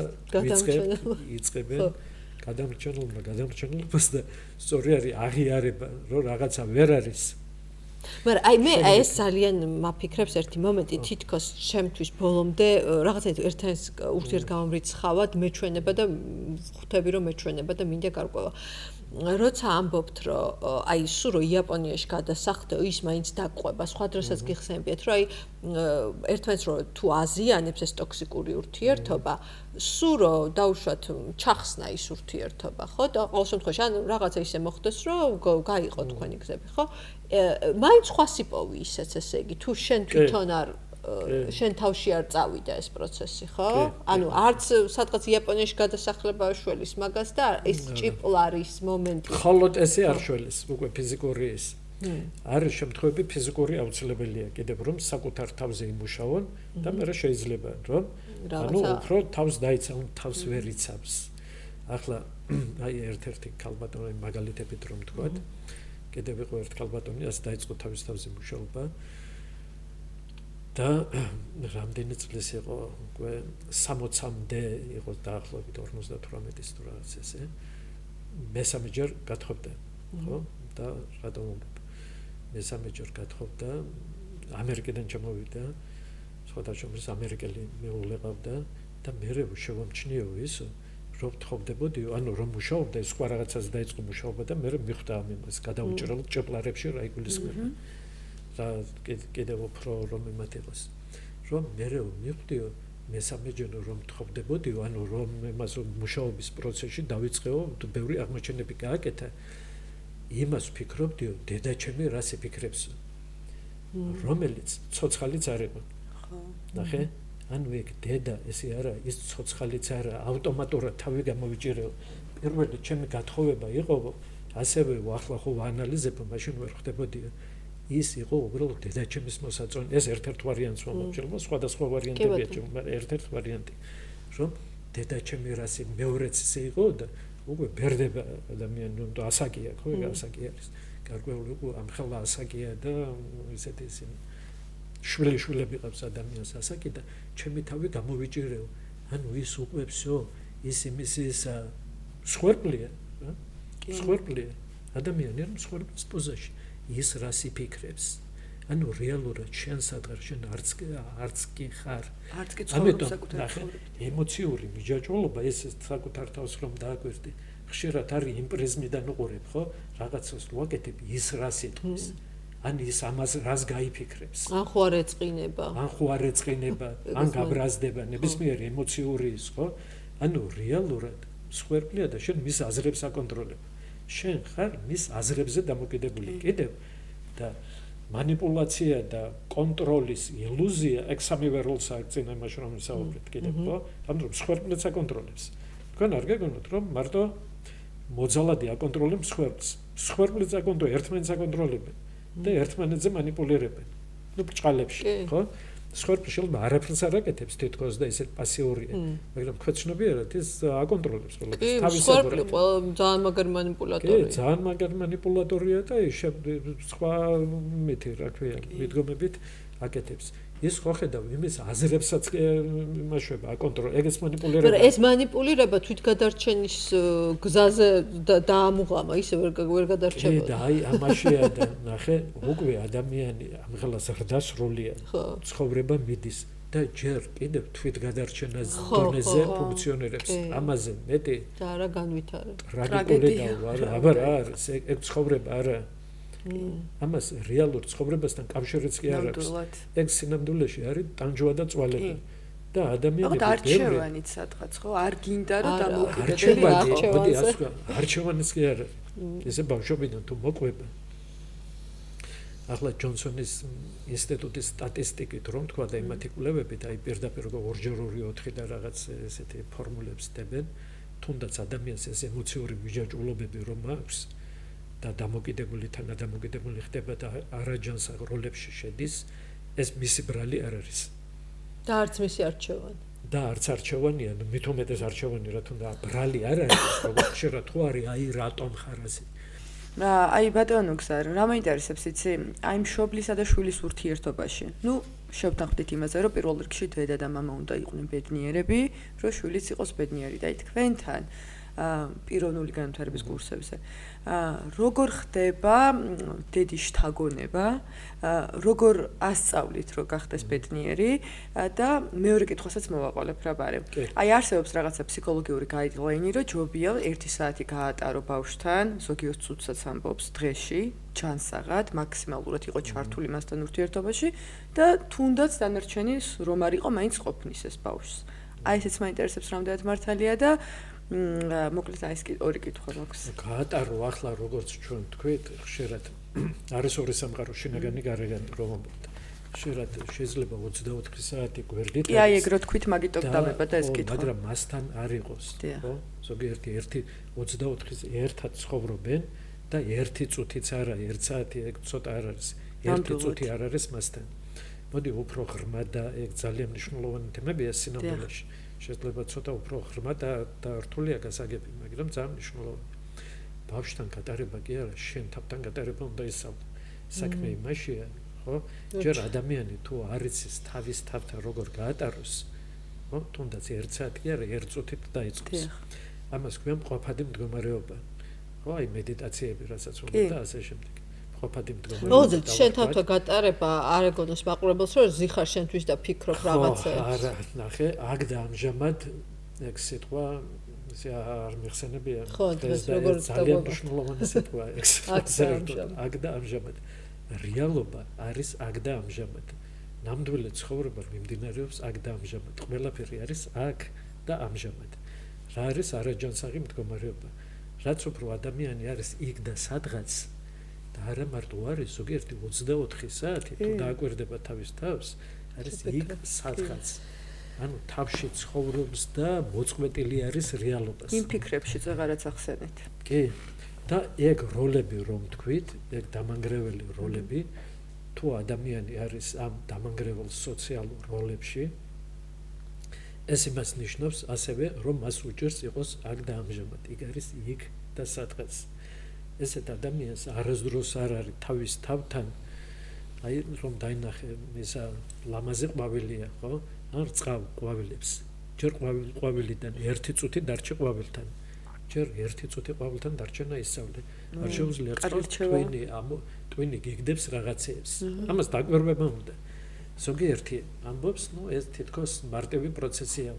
იწყებენ გადამრჩენლობას და სწორი არის აღიარება, რომ რაღაცა ვერ არის. მაგრამ აი მე ეს ძალიან მაფიქრებს ერთი მომენტი, თითქოს შემთვის ბოლომდე რაღაცა ერთენს ურთიერთგამომრიცხავად მეჩვენება და ხვდები რომ მეჩვენება და მინდა გარკვევა. როცა ამბობთ რომ აი სულ რომ იაპონიაში გადასახლდე ის მაინც დაგყვება, სხვა დროსაც გიხსენებიათ რომ აი ერთმანეთს რომ თუ აზიანებს ეს ტოქსიკური ურთიერთობა, სულ რომ დაუშვათ ჩახსნა ის ურთიერთობა, ხო? და ყოველ შემთხვევაში ან რაღაცა ისე მოხდეს რომ გაიყო თქვენი გზები, ხო? მაინც სხვას იპოვი ისეც, ესე იგი, თუ შენ თვითონ არ შენ თავში არ წავიდა ეს პროცესი, ხო? ანუ არც სადღაც იაპონიაში გადასახლება შველის მაგას და ეს ჭიპლარის მომენტი. ხოლოდ ესე არ შველის, უკვე ფიზიკური ის. არის შემთხვევები ფიზიკური აუცილებელია კიდევ რომ საკუთარ თავზე იმუშაონ და მე შეიძლება რომ ანუ უფრო თავს დაიცავ, თავს ვერ იცავს. ახლა აი ერთ-ერთი ქალბატონი მაგალითებით რომ თქვათ, კიდევ იყო ერთ ქალბატონი, ასე დაიწყო თავის თავზე მუშაობა. და რამდენი წლის იყო, უკვე 60-მდე იყო დაახლოებით 58-ის თუ რაღაც ესე. მესამეჯერ გათხოვდა, ხო? და რატომ მესამეჯერ გათხოვდა? ამერიკიდან ჩამოვიდა. სხვადასხვა ამერიკელი მეუღლე ყავდა და მე შევამჩნიო ის, რომ თხოვდებოდიო, ანუ რომ მუშაობდა, სხვა რაღაცას დაიწყო მუშაობა და მე მიხვდა ამ იმას, გადაუჭრელ ჭეპლარებში რა იგულისხმება. და კიდევ უფრო რომ იმათ იყოს რომ მერე მიხვდიო მესამეჯერ რომ თხოვდებოდიო ანუ რომ იმას მუშაობის პროცესში დავიწყეო ბევრი აღმოჩენები გააკეთა იმას ვფიქრობდიო დედაჩემი რას იფიქრებს რომელიც ცოცხალიც არ იყო ხო ნახე ანუ ეგ დედა ესე არა ის ცოცხალიც არა ავტომატურად თავი გამოვიჭირეო პირველი ჩემი გათხოვება იყო ასევე ახლა ხო ვაანალიზებ მაშინ ვერ ხვდებოდიო ის იყო უბრალოდ დედაჩემის მოსაწონი. ეს ერთ-ერთ ვარიანტს მომაჩვენებდა, სხვადასხვა ვარიანტებია, მაგრამ ერთ-ერთ ვარიანტი, რომ დედაჩემი რასი მეორეც ისე იყო და უკვე ბერდება ადამიანი, რომ ასაკია, ხო, ეგ ასაკი არის. გარკვეული უკვე ამხელა ასაკია და ისეთი ისინი შვილები ყავს ადამიანს ასაკი და ჩემი თავი გამოვიჭირეო. ანუ ის უკვე всё, ის იმის სხვერპლია, სხვერპლია. ადამიანი არ მსხვერპლის პოზაში. ის რას იფიქრებს ანუ რეალურად შენ სადღაც შენ არც კი ხარ არც კი ცხოვრობს საკუთარ ემოციური მიჯაჭვობა ეს საკუთარ თავს რომ დააგვერდი ხშირად არის იმპრიზმიდან უყურებ ხო რაღაცას ვაკეთებ ის რას იტყვის ან ის ამას რას გაიფიქრებს ან ხო არ ეწყინება ან გაბრაზდება ნებისმიერი ემოციური ის ხო ანუ რეალურად მსხვერპლია და შენ მის აზრებს აკონტროლებ შენ ხარ მის აზრებზე დამოკიდებული კიდევ და манипуляция და კონტროლის ილუზია ეგ სამივე როლს აღწინა იმაში რომ ვისაუბრეთ კიდევ ხო ანუ რომ მსხვერპლიც აკონტროლებს თქვენ არ გეგონოთ რომ მარტო მოძალადი აკონტროლებს მსხვერპლიც აკონტროლებს ერთმანეთს აკონტროლებენ და ერთმანეთზე манипуლირებენ ну ბრჭყალებში ხო სხვერპლი შეიძლება არაფერს არ აკეთებს თითქოს და ისეთ პასიურია მაგრამ ქვეცნობიერად ის აკონტროლებს ყველაფერს თავისებურად ძალიან მაგარი манипуляტორია ძალიან მაგარი манипуляტორია და სხვა მითი რა ქვია მიდგომებით აკეთებს ის ხო ხედავ იმის აზრებსაც იმაშვება აკონტროლებს ეგეც манипуლირება მაგრამ ეს манипуლირება თვითგადარჩენის გზაზე დაამუღამა ისე ვერ გადარჩება და აი ამაშია და ნახე უკვე ადამიანი ამღელას რდასრულია ცხოვრება მიდის და ჯერ კიდევ თვითგადარჩენას დონეზე ფუნქციონირებს ამაზე მეტი და არა განვითარება ტრაგედია არა აბა რა ეგ ცხოვრება არა ამას რეალურ ცხოვრებასთან კავშირიც კი არ აქვს. ეგ სინამდვილეში არის ტანჯვა და წვალება. და ადამიანები არჩევანიც სადღაც ხო არ გინდა რომ დამოუკიდებელი იყო. არჩევანიც კი არ არის. ესე ბავშვობიდან თუ მოყვება. ახლა ჯონსონის ინსტიტუტის სტატისტიკით რომ თქვა და იმათი კვლევებით აი პირდაპირ 2/4 და რაღაც ესეთი ფორმულებს დებენ, თუნდაც ადამიანს ეს ემოციური მიჯაჭვულობები რომ აქვს და დამოკიდებული თანადამოკიდებული ხდება და არაჯანსაღ როლებში შედის, ეს მისი ბრალი არ არის. და არც მისი არჩევანი. და არც არჩევანია, მით უმეტეს არჩევანი რა თუნდა ბრალი არ არის, როგორც ხშირად თუ არის, აი რატომ ხარ ასე. აი ბატონო გზარ, რა მაინტერესებს იცი? აი მშობლისა და შვილის ურთიერთობაში. ნუ შევთანხმდით იმაზე, რომ პირველ რიგში დედა და მამა უნდა იყვნენ ბედნიერები, რომ შვილიც იყოს ბედნიერი და აი თქვენთან პიროვნული განვითარების კურსებზე. როგორ ხდება დედის შთაგონება, როგორ ასწავლით, რომ გახდეს ბედნიერი და მეორე კითხვასაც მოვაყოლებ რა ბარემ. აი არსებობს რაღაცა ფსიქოლოგიური გაიდლაინი, რომ ჯობია 1 საათი გაატარო ბავშვთან, ზოგიერთ წუთსაც ამბობს დღეში, ჯანსაღად, მაქსიმალურად იყო ჩართული მასთან ურთიერთობაში და თუნდაც დანარჩენი რომ არ იყო, მაინც ყოფნის ეს ბავშვს. აი ესეც მაინტერესებს რამდენად მართალია და მოკლედ აი ეს ორი კითხვა მაქვს. გაატარო ახლა როგორც ჩვენ თქვით, ხშირად არის ორი სამყარო შინაგანი გარეგანი რომ ამბობთ. ხშირად შეიძლება 24 საათი გვერდით. კი აი ეგ რო თქვით მაგით ვდავება და ეს კითხვა. მაგრამ მასთან არ იყოს, ხო? ზოგიერთი 24-ის ერთად ცხოვრობენ და 1 წუთიც არა, 1 საათი ეგ ცოტა არ არის. 1 წუთი არ არის მასთან. მოდი უფრო ღრმა და ეგ ძალიან მნიშვნელოვანი თემებია სინამდვილეში. შეიძლება ცოტა უფრო ღრმა და რთულია გასაგები, მაგრამ ძალიან მნიშვნელოვანია. ბავშვთან გატარება კი არა, შენ თავთან გატარება უნდა ისწავლო. საქმე იმაშია, ხო? ჯერ ადამიანი თუ არ იცის თავის თავთან როგორ გაატაროს, ხო? თუნდაც 1 საათი კი არა, 1 წუთით დაიწყოს. ამას ქვია მყოფადი მდგომარეობა. ხო, აი მედიტაციები, რასაც ვუყურებ და ასე შემდეგ. მყოფადი მდგომარეობა. მოგძეთ შენ თავთან გატარება არ ეგონოს მაყურებელს, რომ ზიხარ შენთვის და ფიქრობ რაღაცებს. არა, ნახე, აქ და ამჟამად ეგ სიტყვა ისე არ მიხსენებია. ეს როგორ ძალიან მნიშვნელოვანი სიტყვა ეს. აქ და ამჟამად. რეალობა არის აქ და ამჟამად. ნამდვილი ცხოვრება მიმდინარეობს აქ და ამჟამად. ყველაფერი არის აქ და ამჟამად. რა არის არაჯანსაღი მდგომარეობა? რაც უფრო ადამიანი არის იქ და სადღაც და არა მარტო არის ზოგიერთი 24 საათი თუ დააკვირდება თავის თავს, არის იქ სადღაც. ანუ თავში ცხოვრობს და მოწყვეტილი არის რეალობას. იმ ფიქრებში ზღარაც ახსენეთ. კი. და ეგ როლები რომ თქვით, ეგ დამანგრეველი როლები, თუ ადამიანი არის ამ დამანგრევალ სოციალურ როლებში, ეს იმას ნიშნავს ასევე, რომ მას უჭირს იყოს აქ და ამჟამად, იქ არის იქ და სადღაც. ესეთ ადამიანს არასდროს არ არის თავის თავთან, აი რომ დაინახე ისა ლამაზი ყვავილია, ხო? ან რწყავ ყვავილებს. ჯერ ყვავილიდან 1 წუთი დარჩე ყვავილთან. ჯერ 1 წუთი ყვავილთან დარჩენა ისწავლე. არ შეუძლია ტვინი გიგდებს რაღაცეებს. ამას დაკვირვება უნდა. ზოგიერთი ამბობს, ეს თითქოს მარტივი პროცესია.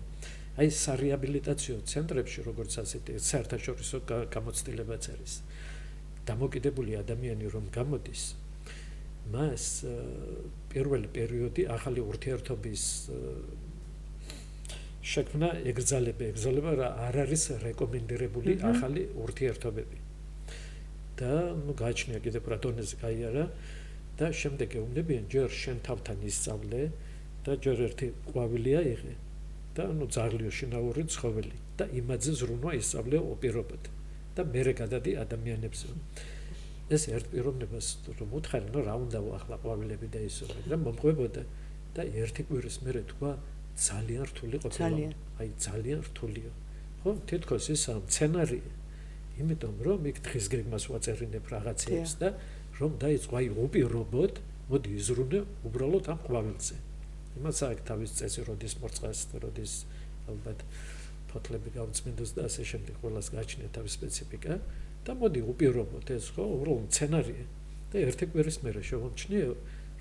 აი სარეაბილიტაციო ცენტრებში, როგორც ასეთი საერთაშორისო გამოცდილებაც არის. დამოკიდებული ადამიანი რომ გამოდის, მას პირველი პერიოდი ახალი ურთიერთობის შექმნა ეგრძალება რა არ არის რეკომენდირებული ახალი ურთიერთობები. და გააჩნია კიდევ პრატონეზე გაიარა და შემდეგ ეუბნებიან ჯერ შენ თავთან ისწავლე და ჯერ ერთი ყვავილი აიღე და ძაღლიო შინაური ცხოველი და იმაზე ზრუნვა ისწავლე უპირობოდ და მერე გადადი ადამიანებზე. ეს ერთ პიროვნებას რომ უთხარი, რა უნდა ახლა ყვავილები და ისო, მაგრამ მომყვებოდა და ერთი კვირის მერე თქვა ძალიან რთული ყოფილა. აი ძალიან რთულია. ხო, თითქოს ისაა სცენარია. იმიტომ რომ იქ დღის გეგმას ვაწერინებ რაღაცებს და რომ დაიწყო აი უპირობოდ, მოდი იზრუნე უბრალოდ ამ ყვავილზე. იმას აქ თავის წესი როდის მორწყას, როდის ალბათ ფოთლები გავწმინდოს და ასე შემდეგ ყველას გააჩნია თავის სპეციფიკა და მოდი უპირობოდ ეს ხო უბრალოდ სცენარია და ერთი კვირის მერე შევამჩნიე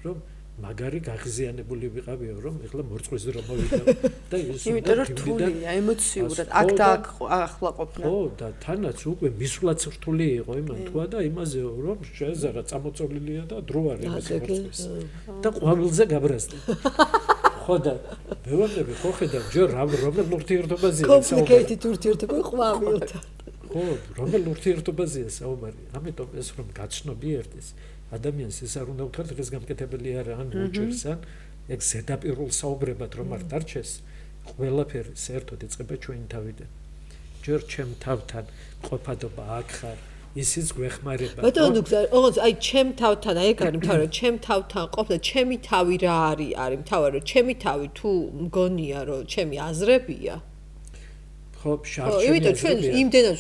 რომ მაგარი გაღიზიანებული ვიყავიო რომ ეხლა მორწყვის დრო მოვიდა და ის იმიტომ რომ რთულია ემოციურად აქ და აქ ახლა ყოფნა ხო და თანაც უკვე მისვლაც რთული იყო იმან თქვა და იმაზე რომ შეეზარა წამოწოლილია და დრო არ იმას მორწყვის და ყვავილზე გაბრაზდა ხო და მეუბნები ხო ხედავ ჯერ რომელ ურთიერთობაზეა კომპლიკეიტი ურთიერთობა ყვავილთან ხო რომელ ურთიერთობაზეა საუბარი ამიტომ ეს რომ გაცნობიერდეს ადამიანს ეს არ უნდა ვთქვათ დღეს გამკეთებელი არა ან უჭერს ან ეგ ზედაპირულ საუბრებად რომ არ დარჩეს ყველაფერი საერთოდ იწყება ჩვენი თავიდან ჯერ ჩემ თავთან ყოფადობა აქ ხარ ისიც გვეხმარება ბატონო ოღონდ აი ჩემ თავთან აი ეგ არის მთავარი ჩემ თავთან ყოფნა ჩემი თავი რა არის მთავარი რომ ჩემი თავი თუ მგონია რომ ჩემი აზრებია ხო შარჩენია იმიტომ ჩვენ იმდენად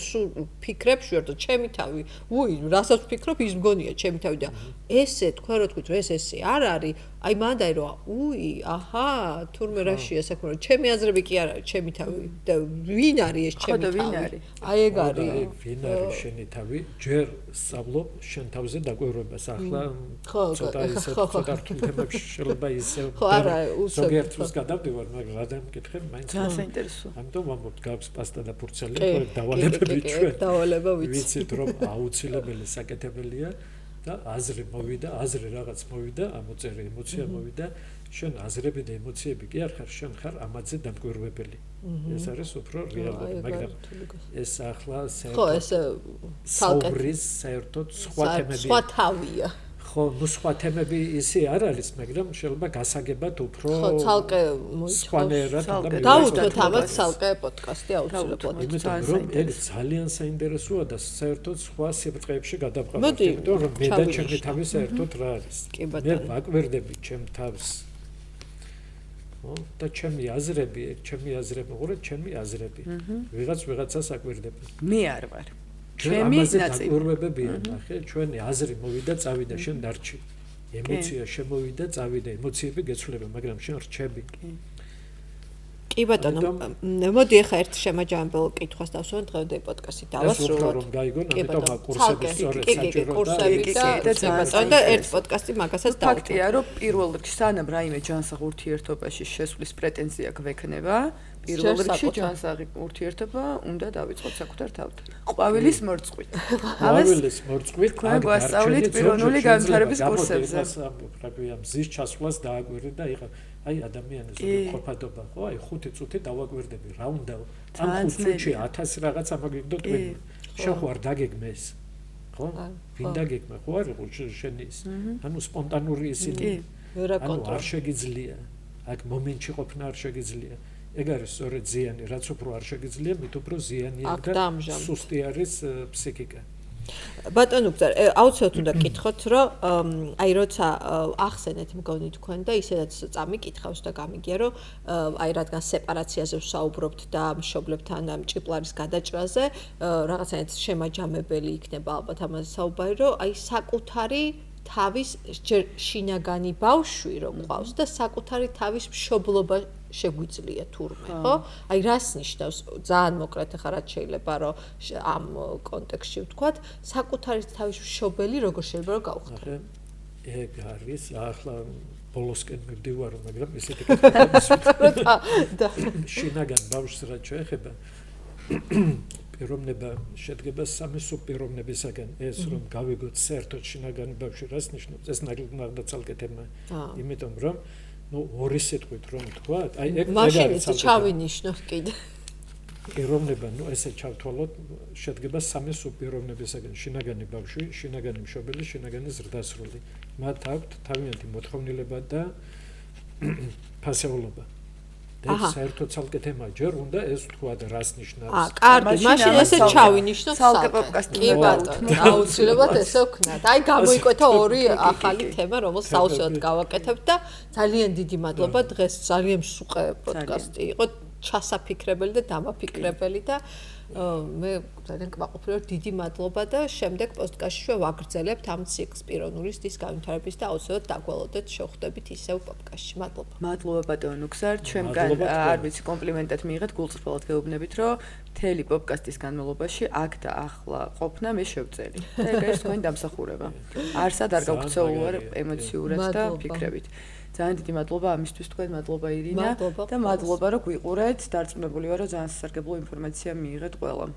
ფიქრებს ვარ და ჩემი თავი უი რასაც ვფიქრობ ის მგონია ჩემი თავი და ესე თქვა რომ თქვით რომ ესე არ არის აი მანდ აი რომ უი აჰა თურმე რაშია საქმე რომ ჩემი აზრები კი არ არის ჩემი თავი და ვინ არის ეს ჩემი თავი აი ეგ არის ვინ არის შენი თავი ჯერ სწავლობ შენ თავზე დაკვირვებას ახლა ცოტა რთულ თემებში შეიძლება ისე ზოგიერთ დროს გადავდივარ მაგრამ რა დამკითხებ მაინც საინტერესოა ამიტომ ვამბობ გავს პასტა და ფურცელი დავალებები ჩვენ დავალება ვიცით რომ აუცილებელი საკეთებელია და აზრი მოვიდა აზრი რაღაც მოვიდა ამოწერი ემოცია მოვიდა შენ აზრები და ემოციები კი არ ხარ შენ ხარ ამაზე დამკვირვებელი ეს არის უფრო რეალური მაგრამ ეს ახლა საერთოდ სხვა თავია ხო ნუ სხვა თემები ისე არ არის მაგრამ შეიძლება გასაგებად უფრო ხო ცალკე სხვანაირად დავუშვათ ამას ცალკე პოდკასტი აუცილებლად იმიტომ რომ ეგ ძალიან საინტერესოა და საერთოდ სხვა სიბრწყეებში გადავყავართ იმიტომ რომ მე და ჩემი თავი საერთოდ რა არის მე ვაკვირდები ჩემ თავს და ჩემი აზრები ჩემი აზრები უყურეთ ჩემი აზრები ვიღაცას აკვირდები მე არ ვარ ჩემი ნაწილი დაკვირვებებია ნახე ჩვენი აზრი მოვიდა წავიდა შენ დარჩი ემოცია შემოვიდა წავიდა ემოციები გეცვლება მაგრამ შენ რჩები კი ბატონო მოდი ახლა ერთ შემაჯამებელ კითხვას დავსვან დღევანდელი პოდკასტი დავასრულოთ რომ გაიგონ ამიტომ კურსები სწორედ საჭიროა და ერთ პოდკასტი მაგასაც დავუშვათ ფაქტია რომ პირველ რიგში სანამ რაიმე ჯანსაღ ურთიერთობაში შესვლის პრეტენზია გვექნება პირველ რიგში ჯანსაღი ურთიერთობა უნდა დავიწყოთ საკუთარ თავთან. ყვავილის მორწყვით. ყვავილის მორწყვით გვასწავლით პიროვნული განვითარების კურსებზე. პრაქტიკა მზის ჩასვლას დააკვირდი და აი ადამიანის ყოფადობა ხო აი 5 წუთი დავაკვირდები რა უნდა ამ 5 წუთში 1000 რაღაც ამაგიგდო თქვენ. შენ ხო არ დაგეგმე ეს. ხო? ვინ დაგეგმა ხო არ იყო შენ ის. ანუ სპონტანური ისინი. ანუ არ შეგიძლია. აქ მომენტში ყოფნა არ შეგიძლია. ეგ არის სწორედ ზიანი, რაც უფრო არ შეგიძლია, მით უფრო ზიანია და სუსტი არის ფსიქიკა. ბატონო გზარ, აუცილებლად უნდა გკითხოთ, რომ აი როცა ახსენეთ მგონი თქვენ და ისედაც წამიკითხავს და გამიგია, რომ აი რადგან სეპარაციაზე ვსაუბრობთ და მშობლებთან ამ ჭიპლარის გადაჭრაზე, რაღაცნაირად შემაჯამებელი იქნება ალბათ ამაზე საუბარი, რომ აი საკუთარი თავის შინაგანი ბავშვი რომ ყავს და საკუთარი თავის მშობლობა შეგვიძლია თურმე, ხო? აი რას ნიშნავს? ძალიან მოკლედ ახლა რაც შეიძლება რომ ამ კონტექსტში ვთქვათ, საკუთარი თავის მშობელი როგორ შეიძლება რომ გავხდეთ? ეგ არის ახლა ბოლოსკენ მივდივარ, მაგრამ ესეთი კითხვა შინაგან ბავშვს რაც შეეხება პიროვნება შედგება 3 სუბპიროვნებისაგან ეს რომ გავიგოთ საერთოდ შინაგანი ბავშვი რას ნიშნავს ეს ნაგლდა ცალკე თემა იმიტომ რომ ნუ ორი სიტყვით რომ ვთქვათ აი ეგ მაშინაც ჩავინიშნოთ კიდე პიროვნება ნუ ესე ჩავთვალოთ შედგება 3 სუბპიროვნებისაგან შინაგანი ბავშვი შინაგანი მშობელი შინაგანი ზრდასრული მათ აქვთ თავიანთი მოთხოვნილება და ფასეულობა ეს საერთოდ ცალკე თემა ჯერ უნდა ეს თქვა და რას ნიშნავს კარგი მაშინ ესე ჩავინიშნოთ ცალკე პოდკასტი კი ბატონო აუცილებლად ესე ვქნათ აი გამოიკვეთა ორი ახალი თემა რომელსაც აუცილებლად გავაკეთებ და ძალიან დიდი მადლობა დღეს ძალიან მსუყე პოდკასტი იყო ჩასაფიქრებელი და დამაფიქრებელი და მე ძალიან კმაყოფილი ვარ, დიდი მადლობა და შემდეგ პოდკასტში ვაგრძელებთ ამ ციკლს პიროვნულის დის განვითარების და აუცილებლად დაგველოდეთ შევხვდებით ისევ პოდკასტში. მადლობა. მადლობა ბატონო ნუქსარ, ჩვენგან არ ვიცი კომპლიმენტად მიიღეთ, გულწრფელად გეუბნებით, რომ მთელი პოდკასტის განმავლობაში აქ და ახლა ყოფნა მე შევწერი. და ეგ არის თქვენი დამსახურება. არსად არ გაგვქცეულ ვარ ემოციურად და ფიქრებით. ძალიან დიდი მადლობა ამისთვის თქვენ, მადლობა ირინა და მადლობა რომ გვიყურეთ, დარწმუნებული ვარ რომ ძალიან სასარგებლო ინფორმაცია მიიღეთ ყველამ.